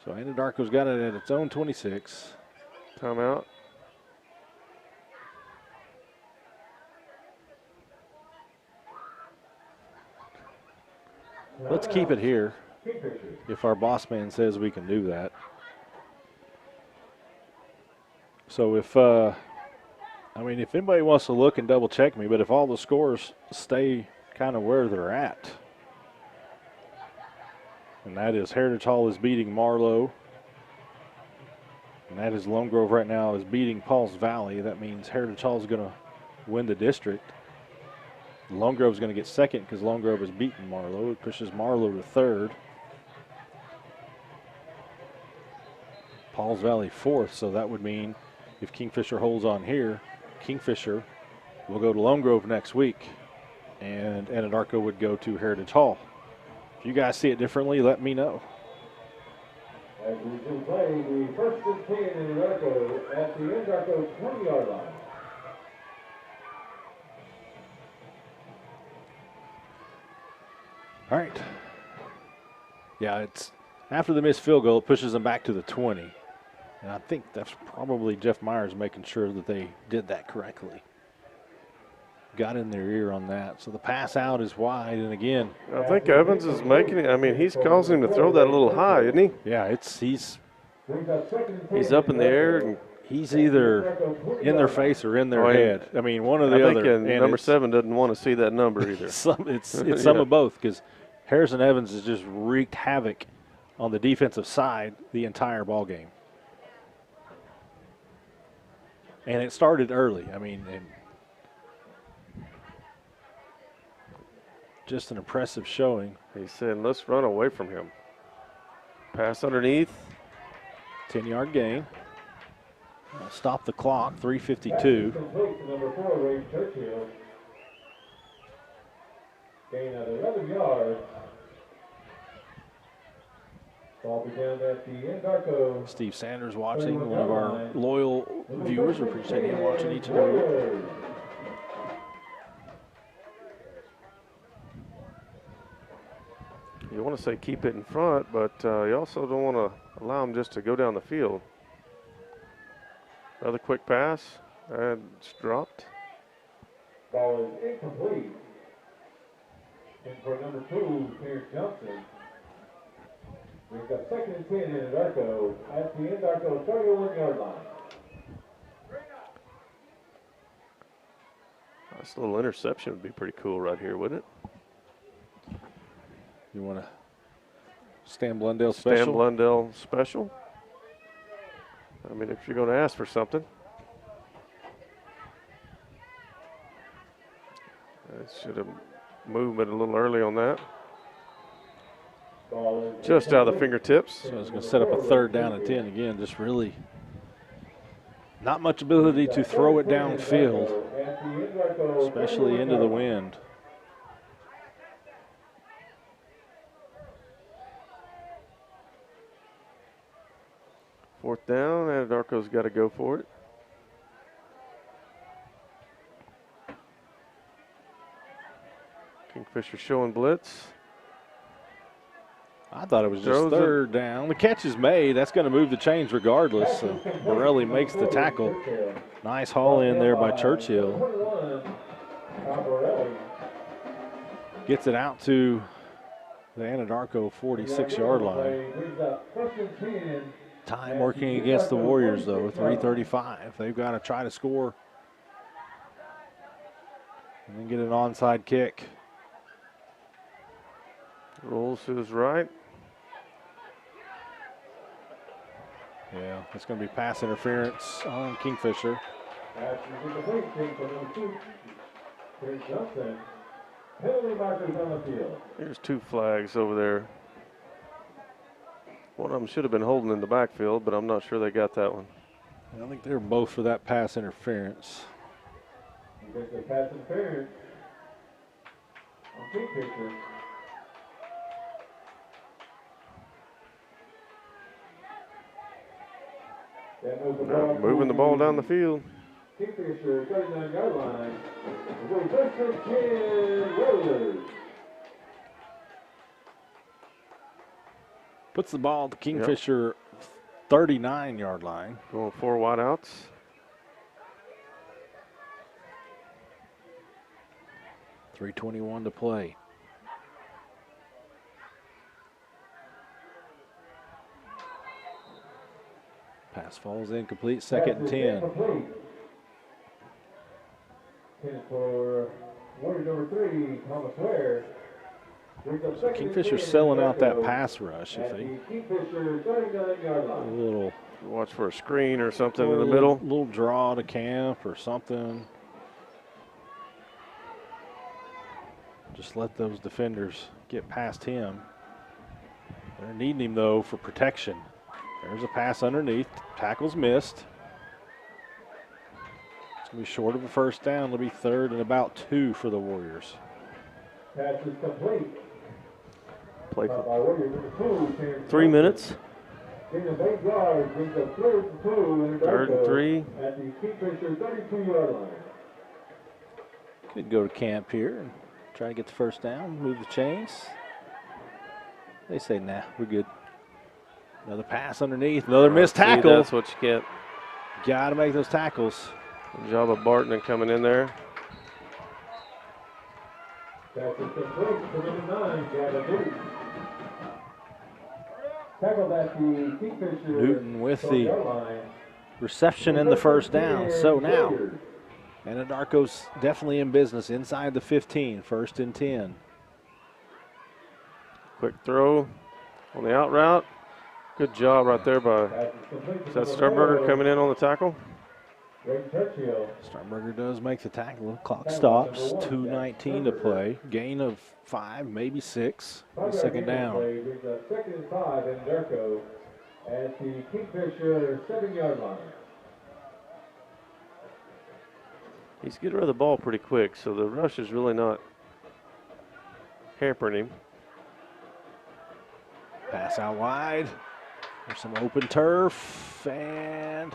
So Anadarko's got it at its own 26. Timeout. Let's keep it here if our boss man says we can do that. So if anybody wants to look and double check me, but if all the scores stay kind of where they're at, and that is Heritage Hall is beating Marlowe, and that is Lone Grove right now is beating Pauls Valley. That means Heritage Hall is going to win the district. Lone Grove is going to get second because Lone Grove has beaten Marlowe. It pushes Marlowe to 3rd. Pauls Valley 4th, so that would mean if Kingfisher holds on here, Kingfisher will go to Lone Grove next week, and Anadarko would go to Heritage Hall. If you guys see it differently, let me know. As we can play the 1st and 10 in Anadarko at the Anadarko 20-yard line. All right. Yeah, it's after the missed field goal, it pushes them back to the 20. And I think that's probably Jeff Myers making sure that they did that correctly. Got in their ear on that. So the pass out is wide, and again. I think Evans is making it. I mean, he's causing him to throw that a little high, isn't he? Yeah, he's up in the air, and He's either in their face or in their head. I mean, one or the I other. think number 7 doesn't want to see that number either. It's some of both, because Harrison Evans has just wreaked havoc on the defensive side the entire ball game. And it started early. I mean, and just an impressive showing. He said, let's run away from him. Pass underneath. 10-yard gain. Stop the clock, 3:52. Number 4, Ray Churchill. Gain of 11 yards. Ball be down at the Anadarko. Steve Sanders watching, one of our loyal viewers. We appreciate him watching each and every week. You want to say keep it in front, but you also don't want to allow them just to go down the field. Another quick pass, and it's dropped. Ball is incomplete. And for number 2, Terrence Johnson. We've got 2nd and 10 in Anadarko at the Anadarko 31-yard line. This little interception would be pretty cool right here, wouldn't it? You want to Stan Blundell special? Stan Blundell special. I mean, if you're going to ask for something. I should have moved it a little early on that. Just out of the fingertips. So it's going to set up a 3rd down and 10 again. Just really not much ability to throw it downfield, especially into the wind. Fourth down, Anadarko's got to go for it. Kingfisher showing blitz. I thought it was just 3rd down. The catch is made. That's going to move the chains regardless. So Borelli makes the tackle. Nice haul in there by Churchill. Gets it out to the Anadarko 46-yard line. Time working against the Warriors, though, 3:35. They've got to try to score and then get an onside kick. Rolls to his right. Yeah, it's going to be pass interference on Kingfisher. There's 2 flags over there. One of them should have been holding in the backfield, but I'm not sure they got that one. I think they're both for that pass interference. Pass interference on Kingfisher. Moving the ball down the field. Kingfisher, 39-yard line. First and 10, Warriors. Puts the ball at the Kingfisher 39-yard line. Going 4 wideouts. .321 to play. Pass falls incomplete, 2nd and 10. 10 for Warrior number 3, Thomas Ware. So Kingfisher's selling out that pass rush. If they Kingfisher 39-yard line. a little watch for a screen or something in the middle. Little draw to camp or something. Just let those defenders get past him. They're needing him, though, for protection. There's a pass underneath. Tackle's missed. It's going to be short of a 1st down. It'll be 3rd and about 2 for the Warriors. Pass is complete. Play for 3 minutes. 3rd and 3. At the Kingfisher 32-yard line. Could go to camp here and try to get the 1st down, move the chains. They say, nah, we're good. Another pass underneath, another missed tackle. That's what you get. Got to make those tackles. Good job of Barton coming in there. Pass is complete to number 9, Gavin Newton. Tackled at the Kingfisher Newton with the reception and the first down. So now, Anadarko's definitely in business inside the 15, 1st and 10. Quick throw on the out route. Good job right there by, is that Sternberger coming in on the tackle? Sternberger does make the tackle. Clock stops, 2:19 to play. Gain of 5, maybe 6. Second down. 2nd and 5, Anadarko at the Kingfisher 7-yard line. He's getting rid of the ball pretty quick, so the rush is really not hampering him. Pass out wide. There's some open turf, and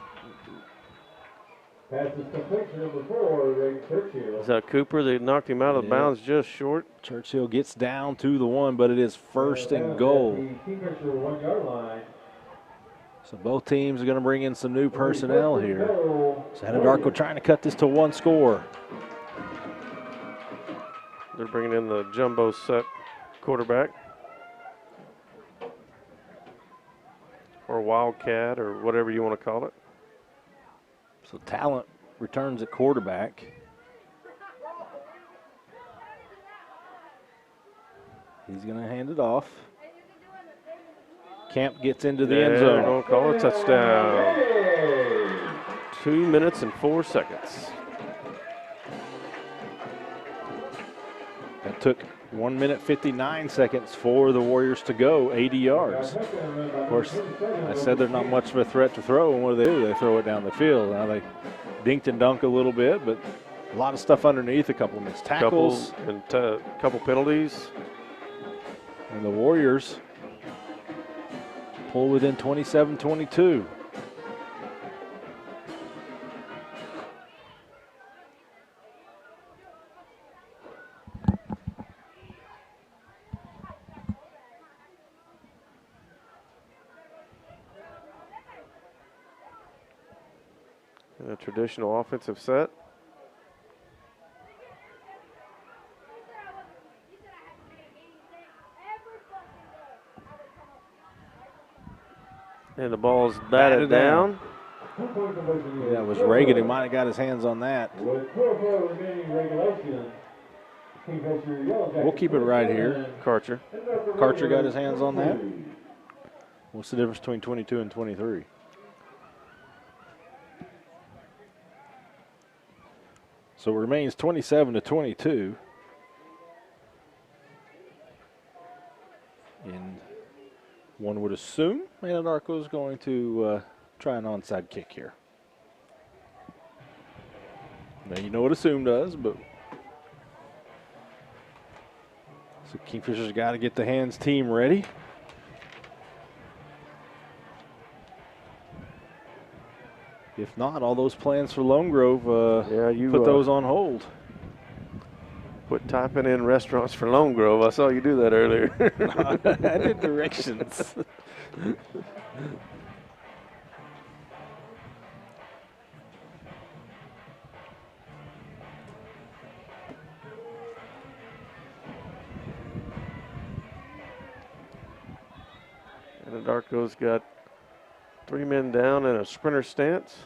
Pass is complete to number 4, Ray Churchill. Is that Cooper? They knocked him out of bounds just short. Churchill gets down to the 1, but it is 1st and goal. Kingfisher 1-yard line. So both teams are going to bring in some new personnel here. So Anadarko trying to cut this to 1 score. They're bringing in the jumbo set quarterback. Or Wildcat, or whatever you want to call it. So Talent returns at quarterback. He's going to hand it off. Camp gets into the end zone. Going to call a touchdown. 2 minutes and 4 seconds. That took 1 minute 59 seconds for the Warriors to go 80 yards. Of course, I said they're not much of a threat to throw, and what do? They throw it down the field. Now they dinked and dunked a little bit, but a lot of stuff underneath, a couple missed tackles. Couple penalties. And the Warriors pull within 27-22. And a traditional offensive set. And the ball's batted down. That was Reagan who might have got his hands on that. With 4 remaining regulation, We'll keep it right here. Karcher. Karcher got his hands on that. What's the difference between 22 and 23? So it remains 27-22. And one would assume Anadarko is going to try an onside kick here. Now you know what assume does, but so Kingfisher's got to get the hands team ready. If not, all those plans for Lone Grove, put those on hold. Quit typing in restaurants for Lone Grove. I saw you do that earlier. I did directions. Anadarko's got 3 men down in a sprinter stance.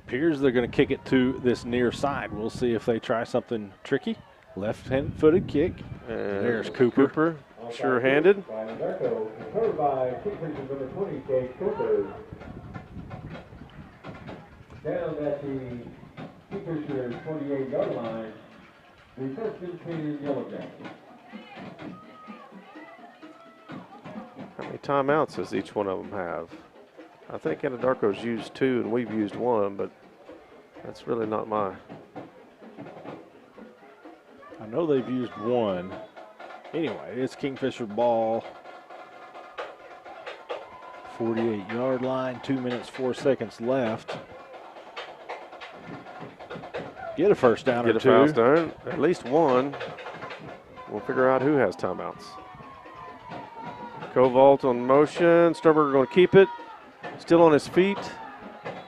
Appears they're going to kick it to this near side. We'll see if they try something tricky. Left-footed kick. And there's Cooper. Sure-handed. Covered by Kingfisher number 20, Kate Cooper. Down at the Kingfisher 28-yard line. The 1st and 10 Yellow Jackets. How many timeouts does each one of them have? I think Anadarko's used 2 and we've used 1, but that's really not my. I know they've used 1. Anyway, it's Kingfisher ball. 48-yard line, 2 minutes, 4 seconds left. Get a first down or 2. Get a first down, at least 1. We'll figure out who has timeouts. Kovault on motion. Sternberger going to keep it. Still on his feet.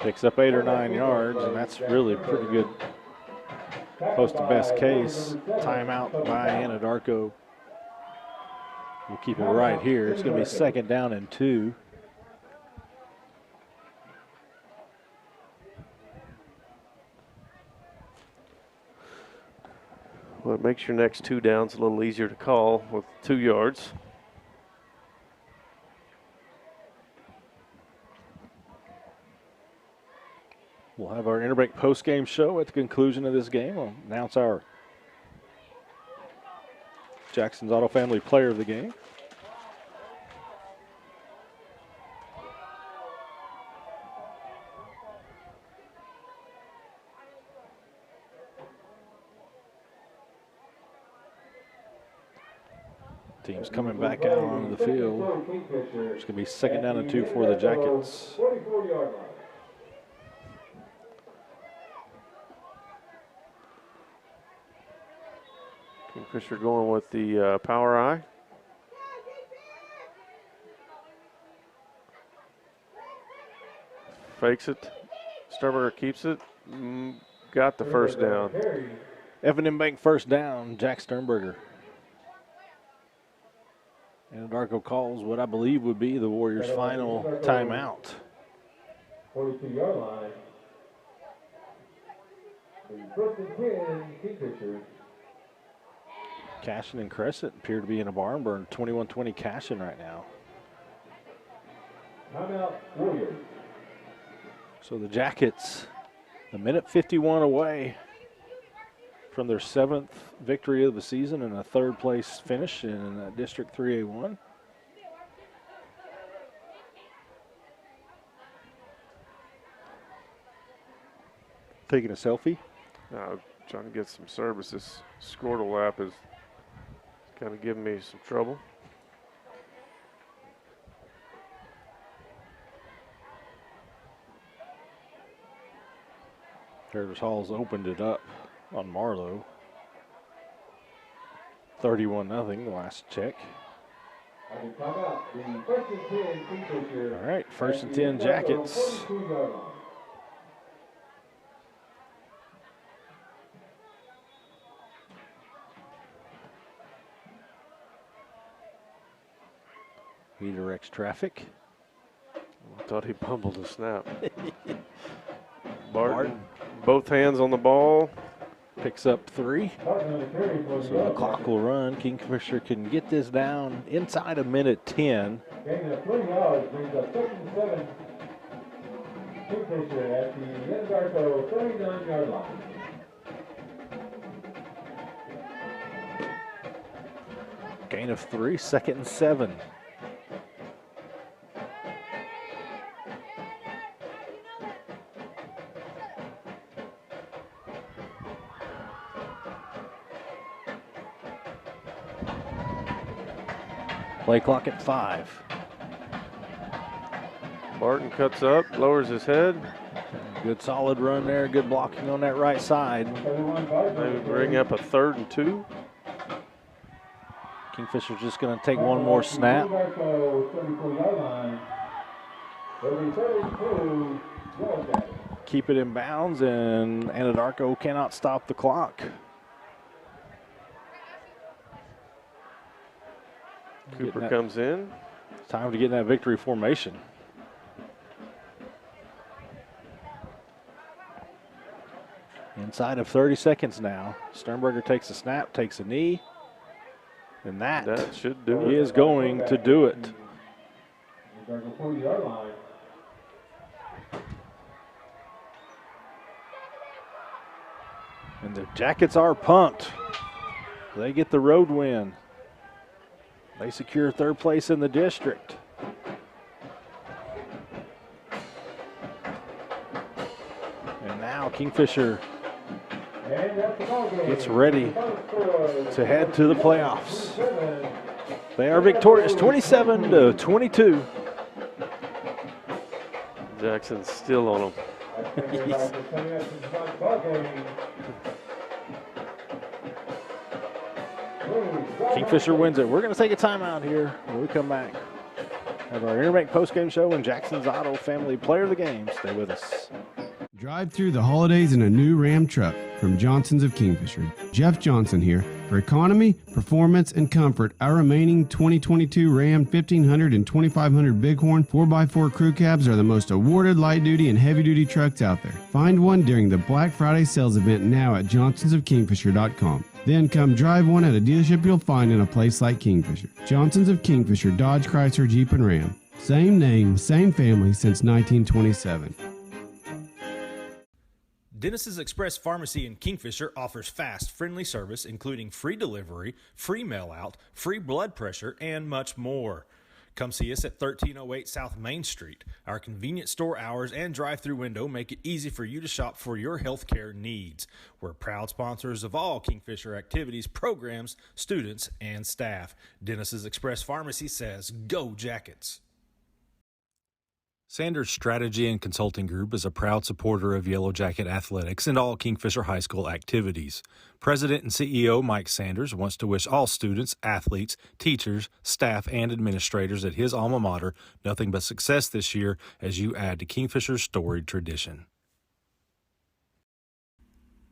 Picks up 8 or 9 yards, and that's really pretty good. Close to best case. Timeout by Anadarko. We'll keep it right here. It's going to be 2nd down and 2. Well, it makes your next 2 downs a little easier to call with 2 yards. We'll have our Interbreak post-game show at the conclusion of this game. We'll announce our Jackson's Auto Family Player of the Game. Team's coming back out onto the field. It's going to be 2nd down and 2 for the Jackets. 44-yard line. Kingfisher going with the power eye. Fakes it. Sternberger keeps it. Got the first down. Evan Imbank first down, Jack Sternberger. Anadarko calls what I believe would be the Warriors' final timeout. 42-yard line. First and 10, Kingfisher. Cashin and Crescent appear to be in a barn burn. 21-20 Cashin right now. Timeout, Warriors. So the Jackets, a minute 51 away from their 7th victory of the season and a 3rd place finish in District 3A1. Taking a selfie. Trying to get some service. This Squirtle app is kind of giving me some trouble. Heritage Hall's opened it up on Marlowe. 31-0, the last check. All right, 1st and 10 Jackets. Redirects traffic. I thought he bumbled a snap. Barton, both hands on the ball. Picks up 3. So the clock will run. Kingfisher can get this down inside a minute 10. Gain of 3 yards brings up 2nd and 7. Kingfisher at the Anadarko 39-yard line. Gain of 3, 2nd and 7. Play clock at 5. Barton cuts up, lowers his head. Good solid run there. Good blocking on that right side. Maybe bring up a 3rd and 2. Kingfisher's just going to take one more snap. Keep it in bounds, and Anadarko cannot stop the clock. Cooper comes in. Time to get in that victory formation. Inside of 30 seconds now. Sternberger takes a snap, takes a knee, and that should do it. Is going to do it. And the Jackets are pumped. They get the road win. They secure 3rd place in the district. And now Kingfisher gets ready to head to the playoffs. They are victorious 27-22. Jackson's still on them. Kingfisher wins it. We're going to take a timeout here when we come back. Have our Interbank postgame show and Jackson's Auto Family Player of the Game. Stay with us. Drive through the holidays in a new Ram truck from Johnson's of Kingfisher. Jeff Johnson here. For economy, performance, and comfort, our remaining 2022 Ram 1500 and 2500 Bighorn 4x4 crew cabs are the most awarded light-duty and heavy-duty trucks out there. Find one during the Black Friday sales event now at johnsonsofkingfisher.com. Then come drive one at a dealership you'll find in a place like Kingfisher. Johnson's of Kingfisher, Dodge, Chrysler, Jeep, and Ram. Same name, same family since 1927. Dennis's Express Pharmacy in Kingfisher offers fast, friendly service, including free delivery, free mail-out, free blood pressure, and much more. Come see us at 1308 South Main Street. Our convenient store hours and drive-through window make it easy for you to shop for your healthcare needs. We're proud sponsors of all Kingfisher activities, programs, students, and staff. Dennis's Express Pharmacy says, go Jackets! Sanders Strategy and Consulting Group is a proud supporter of Yellow Jacket athletics and all Kingfisher High School activities. President and CEO Mike Sanders wants to wish all students, athletes, teachers, staff, and administrators at his alma mater nothing but success this year as you add to Kingfisher's storied tradition.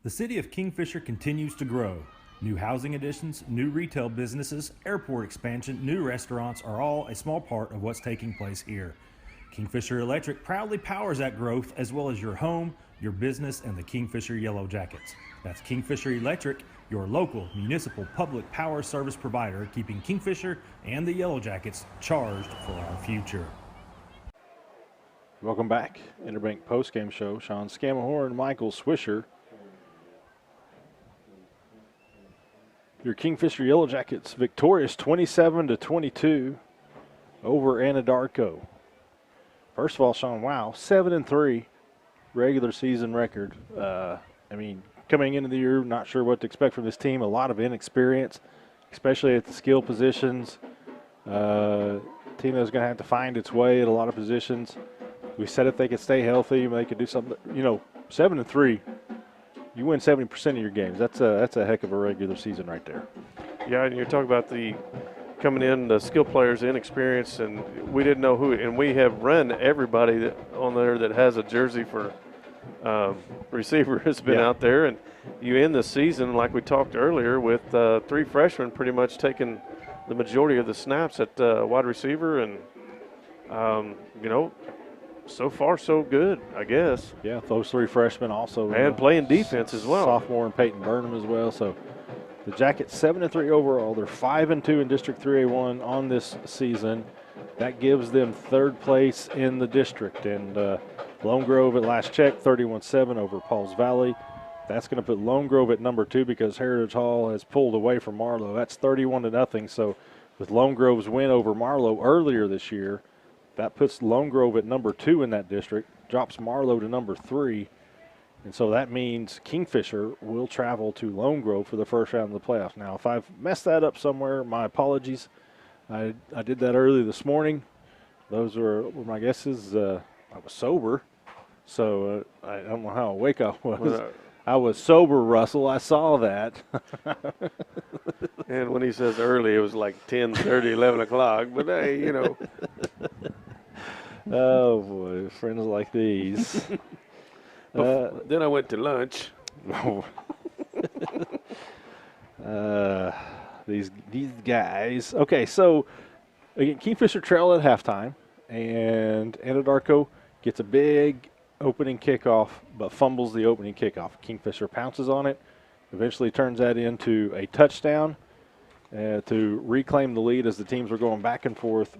The city of Kingfisher continues to grow. New housing additions, new retail businesses, airport expansion, new restaurants are all a small part of what's taking place here. Kingfisher Electric proudly powers that growth as well as your home, your business, and the Kingfisher Yellow Jackets. That's Kingfisher Electric, your local municipal public power service provider, keeping Kingfisher and the Yellow Jackets charged for our future. Welcome back. Interbank postgame show. Sean Scamahorn, Michael Swisher. Your Kingfisher Yellow Jackets victorious 27-22 over Anadarko. First of all, Sean, wow, 7-3 regular season record. Coming into the year, not sure what to expect from this team. A lot of inexperience, especially at the skill positions. Team that's going to have to find its way at a lot of positions. We said if they could stay healthy, they could do something. 7-3, you win 70% of your games. That's a heck of a regular season right there. Yeah, and you're talking about the coming in, the skill players, inexperience, and we didn't know who. And we have run everybody on there that has a jersey for receiver has been out there. And you end the season, like we talked earlier, with 3 freshmen pretty much taking the majority of the snaps at wide receiver. And, so far so good, I guess. Yeah, those 3 freshmen also. And playing defense as well. Sophomore and Peyton Burnham as well. So the Jackets 7-3 overall. They're 5-2 in District 3A1 on this season. That gives them 3rd place in the district. And Lone Grove at last check, 31-7 over Pauls Valley. That's going to put Lone Grove at number 2 because Heritage Hall has pulled away from Marlowe. That's 31-0. So with Lone Grove's win over Marlowe earlier this year, that puts Lone Grove at number 2 in that district, drops Marlowe to number 3. And so that means Kingfisher will travel to Lone Grove for the first round of the playoffs. Now, if I've messed that up somewhere, my apologies. I did that early this morning. Those were my guesses. I was sober, so I don't know how awake I was. I was sober, Russell. I saw that. And when he says early, it was like 10:30, 11 o'clock. But, hey, Oh, boy, friends like these. Then I went to lunch. These guys. Okay, so again, Kingfisher trail at halftime, and Anadarko gets a big opening kickoff, but fumbles the opening kickoff. Kingfisher pounces on it, eventually turns that into a touchdown to reclaim the lead as the teams were going back and forth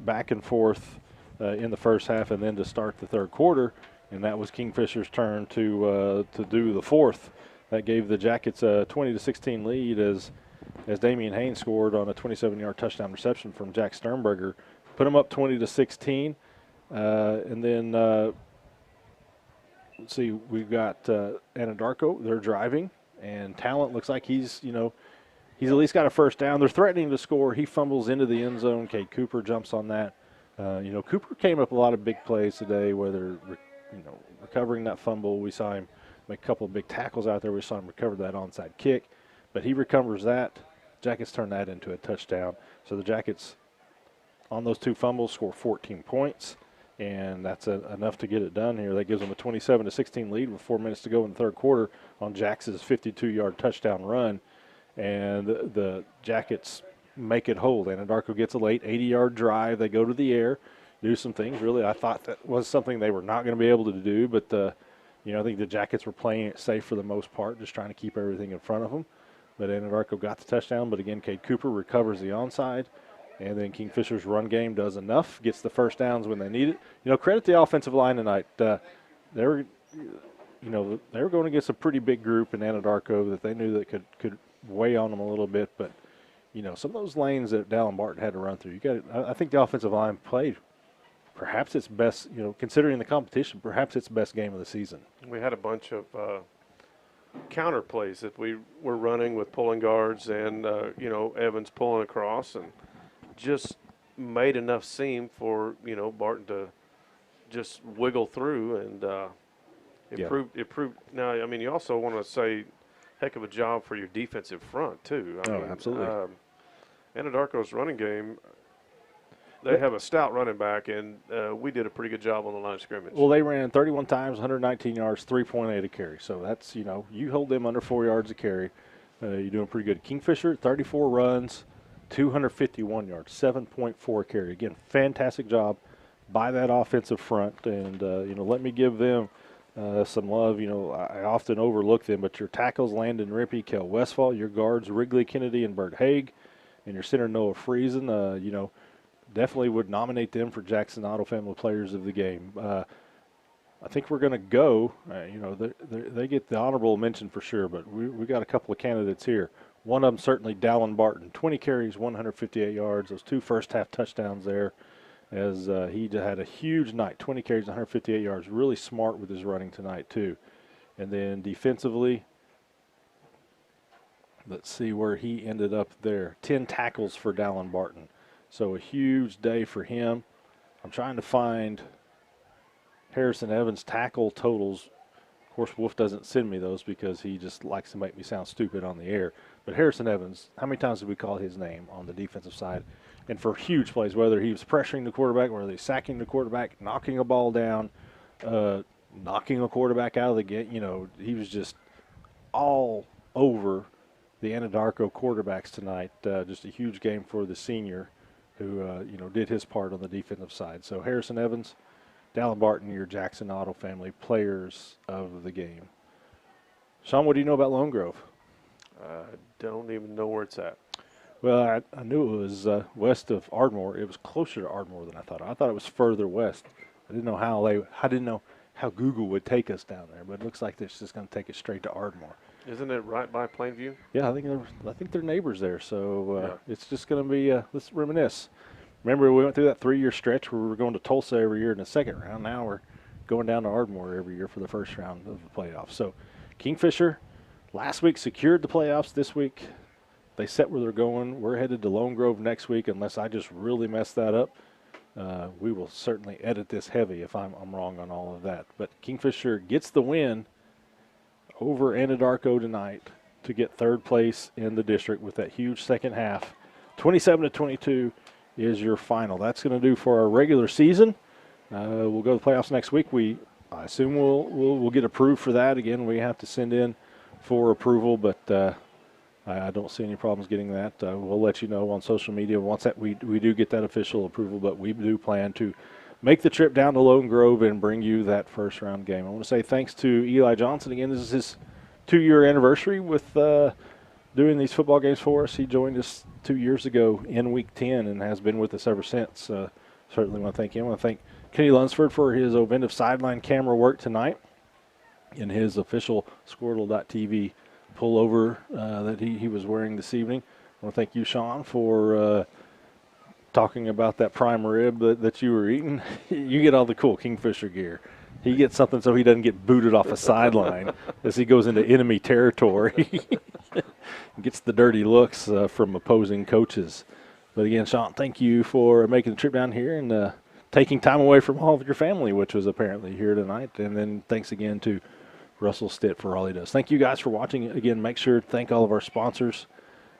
in the first half, and then to start the third quarter. And that was Kingfisher's turn to do the fourth. That gave the Jackets a 20-16 lead as Damian Haynes scored on a 27-yard touchdown reception from Jack Sternberger. Put them up 20-16. And then, let's see, we've got Anadarko. They're driving. And Talent looks like he's at least got a first down. They're threatening to score. He fumbles into the end zone. Cade Cooper jumps on that. Cooper came up a lot of big plays today, whether recovering that fumble. We saw him make a couple of big tackles out there. We saw him recover that onside kick. But he recovers that. Jackets turn that into a touchdown. So the Jackets, on those 2 fumbles, score 14 points. And that's enough to get it done here. That gives them a 27-16 lead with 4 minutes to go in the third quarter on Jackson's 52-yard touchdown run. And the Jackets make it hold. Anadarko gets a late 80-yard drive. They go to the air, do some things. Really, I thought that was something they were not going to be able to do, but I think the Jackets were playing it safe for the most part, just trying to keep everything in front of them. but Anadarko got the touchdown. But again, Cade Cooper recovers the onside, and then Kingfisher's run game does enough, gets the first downs when they need it. Credit the offensive line tonight. They were going against a pretty big group in Anadarko that they knew that could weigh on them a little bit. But some of those lanes that Dallin Barton had to run through, I think the offensive line played perhaps its best. Considering the competition, perhaps its best game of the season. We had a bunch of counter plays that we were running with pulling guards and Evans pulling across, and just made enough seam for Barton to just wiggle through, and it proved. Now, I mean, you also want to say, heck of a job for your defensive front too. I mean, absolutely. Anadarko's running game. They have a stout running back, and we did a pretty good job on the line of scrimmage. Well, they ran 31 times, 119 yards, 3.8 a carry. So that's, you hold them under 4 yards a carry, you're doing pretty good. Kingfisher, 34 runs, 251 yards, 7.4 carry. Again, fantastic job by that offensive front. And, let me give them some love. I often overlook them, but your tackles, Landon Rippey, Kel Westfall, your guards, Wrigley Kennedy and Bert Haig, and your center, Noah Friesen, definitely would nominate them for Jackson Auto Family Players of the Game. I think we're going to go. They get the honorable mention for sure, but we got a couple of candidates here. One of them certainly Dallin Barton, 20 carries, 158 yards. Those 2 first-half touchdowns there, as he had a huge night. 20 carries, 158 yards. Really smart with his running tonight too. And then defensively, let's see where he ended up there. 10 tackles for Dallin Barton. So a huge day for him. I'm trying to find Harrison Evans' tackle totals. Of course, Wolf doesn't send me those because he just likes to make me sound stupid on the air. But Harrison Evans, how many times did we call his name on the defensive side? And for huge plays, whether he was pressuring the quarterback, whether he's sacking the quarterback, knocking a ball down, knocking a quarterback out of the game, he was just all over the Anadarko quarterbacks tonight. Just a huge game for the senior, who did his part on the defensive side. So Harrison Evans, Dallin Barton, your Jackson Auto Family Players of the Game. Sean, what do you know about Lone Grove? I don't even know where it's at. Well, I knew it was west of Ardmore. It was closer to Ardmore than I thought. I thought it was further west. I didn't know how Google would take us down there, but it looks like it's just going to take us straight to Ardmore. Isn't it right by Plainview? Yeah, I think they're neighbors there. So It's just going to be let's reminisce. Remember, we went through that 3-year stretch where we were going to Tulsa every year in the second round. Now we're going down to Ardmore every year for the first round of the playoffs. So Kingfisher last week secured the playoffs. This week they set where they're going. We're headed to Lone Grove next week, unless I just really mess that up. We will certainly edit this heavy if I'm wrong on all of that. But Kingfisher gets the win over Anadarko tonight to get third place in the district with that huge second half. 27-22 is your final. That's going to do for our regular season. We'll go to the playoffs next week. I assume we'll get approved for that. Again, we have to send in for approval, but I don't see any problems getting that. We'll let you know on social media once that we do get that official approval, but we do plan to make the trip down to Lone Grove and bring you that first round game. I want to say thanks to Eli Johnson. Again, this is his 2-year anniversary with doing these football games for us. He joined us 2 years ago in Week 10 and has been with us ever since. Certainly want to thank him. I want to thank Kenny Lunsford for his Oventive sideline camera work tonight in his official Squirtle.tv pullover that he was wearing this evening. I want to thank you, Sean, for talking about that prime rib that you were eating. You get all the cool Kingfisher gear. He gets something so he doesn't get booted off a sideline as he goes into enemy territory. Gets the dirty looks from opposing coaches. But again, Sean, thank you for making the trip down here and taking time away from all of your family, which was apparently here tonight. And then thanks again to Russell Stitt for all he does. Thank you guys for watching. Again, make sure to thank all of our sponsors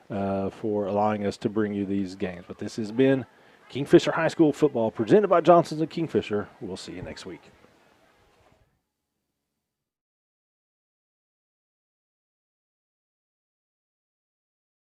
for allowing us to bring you these games. But this has been Kingfisher High School football presented by Johnson's and Kingfisher. We'll see you next week.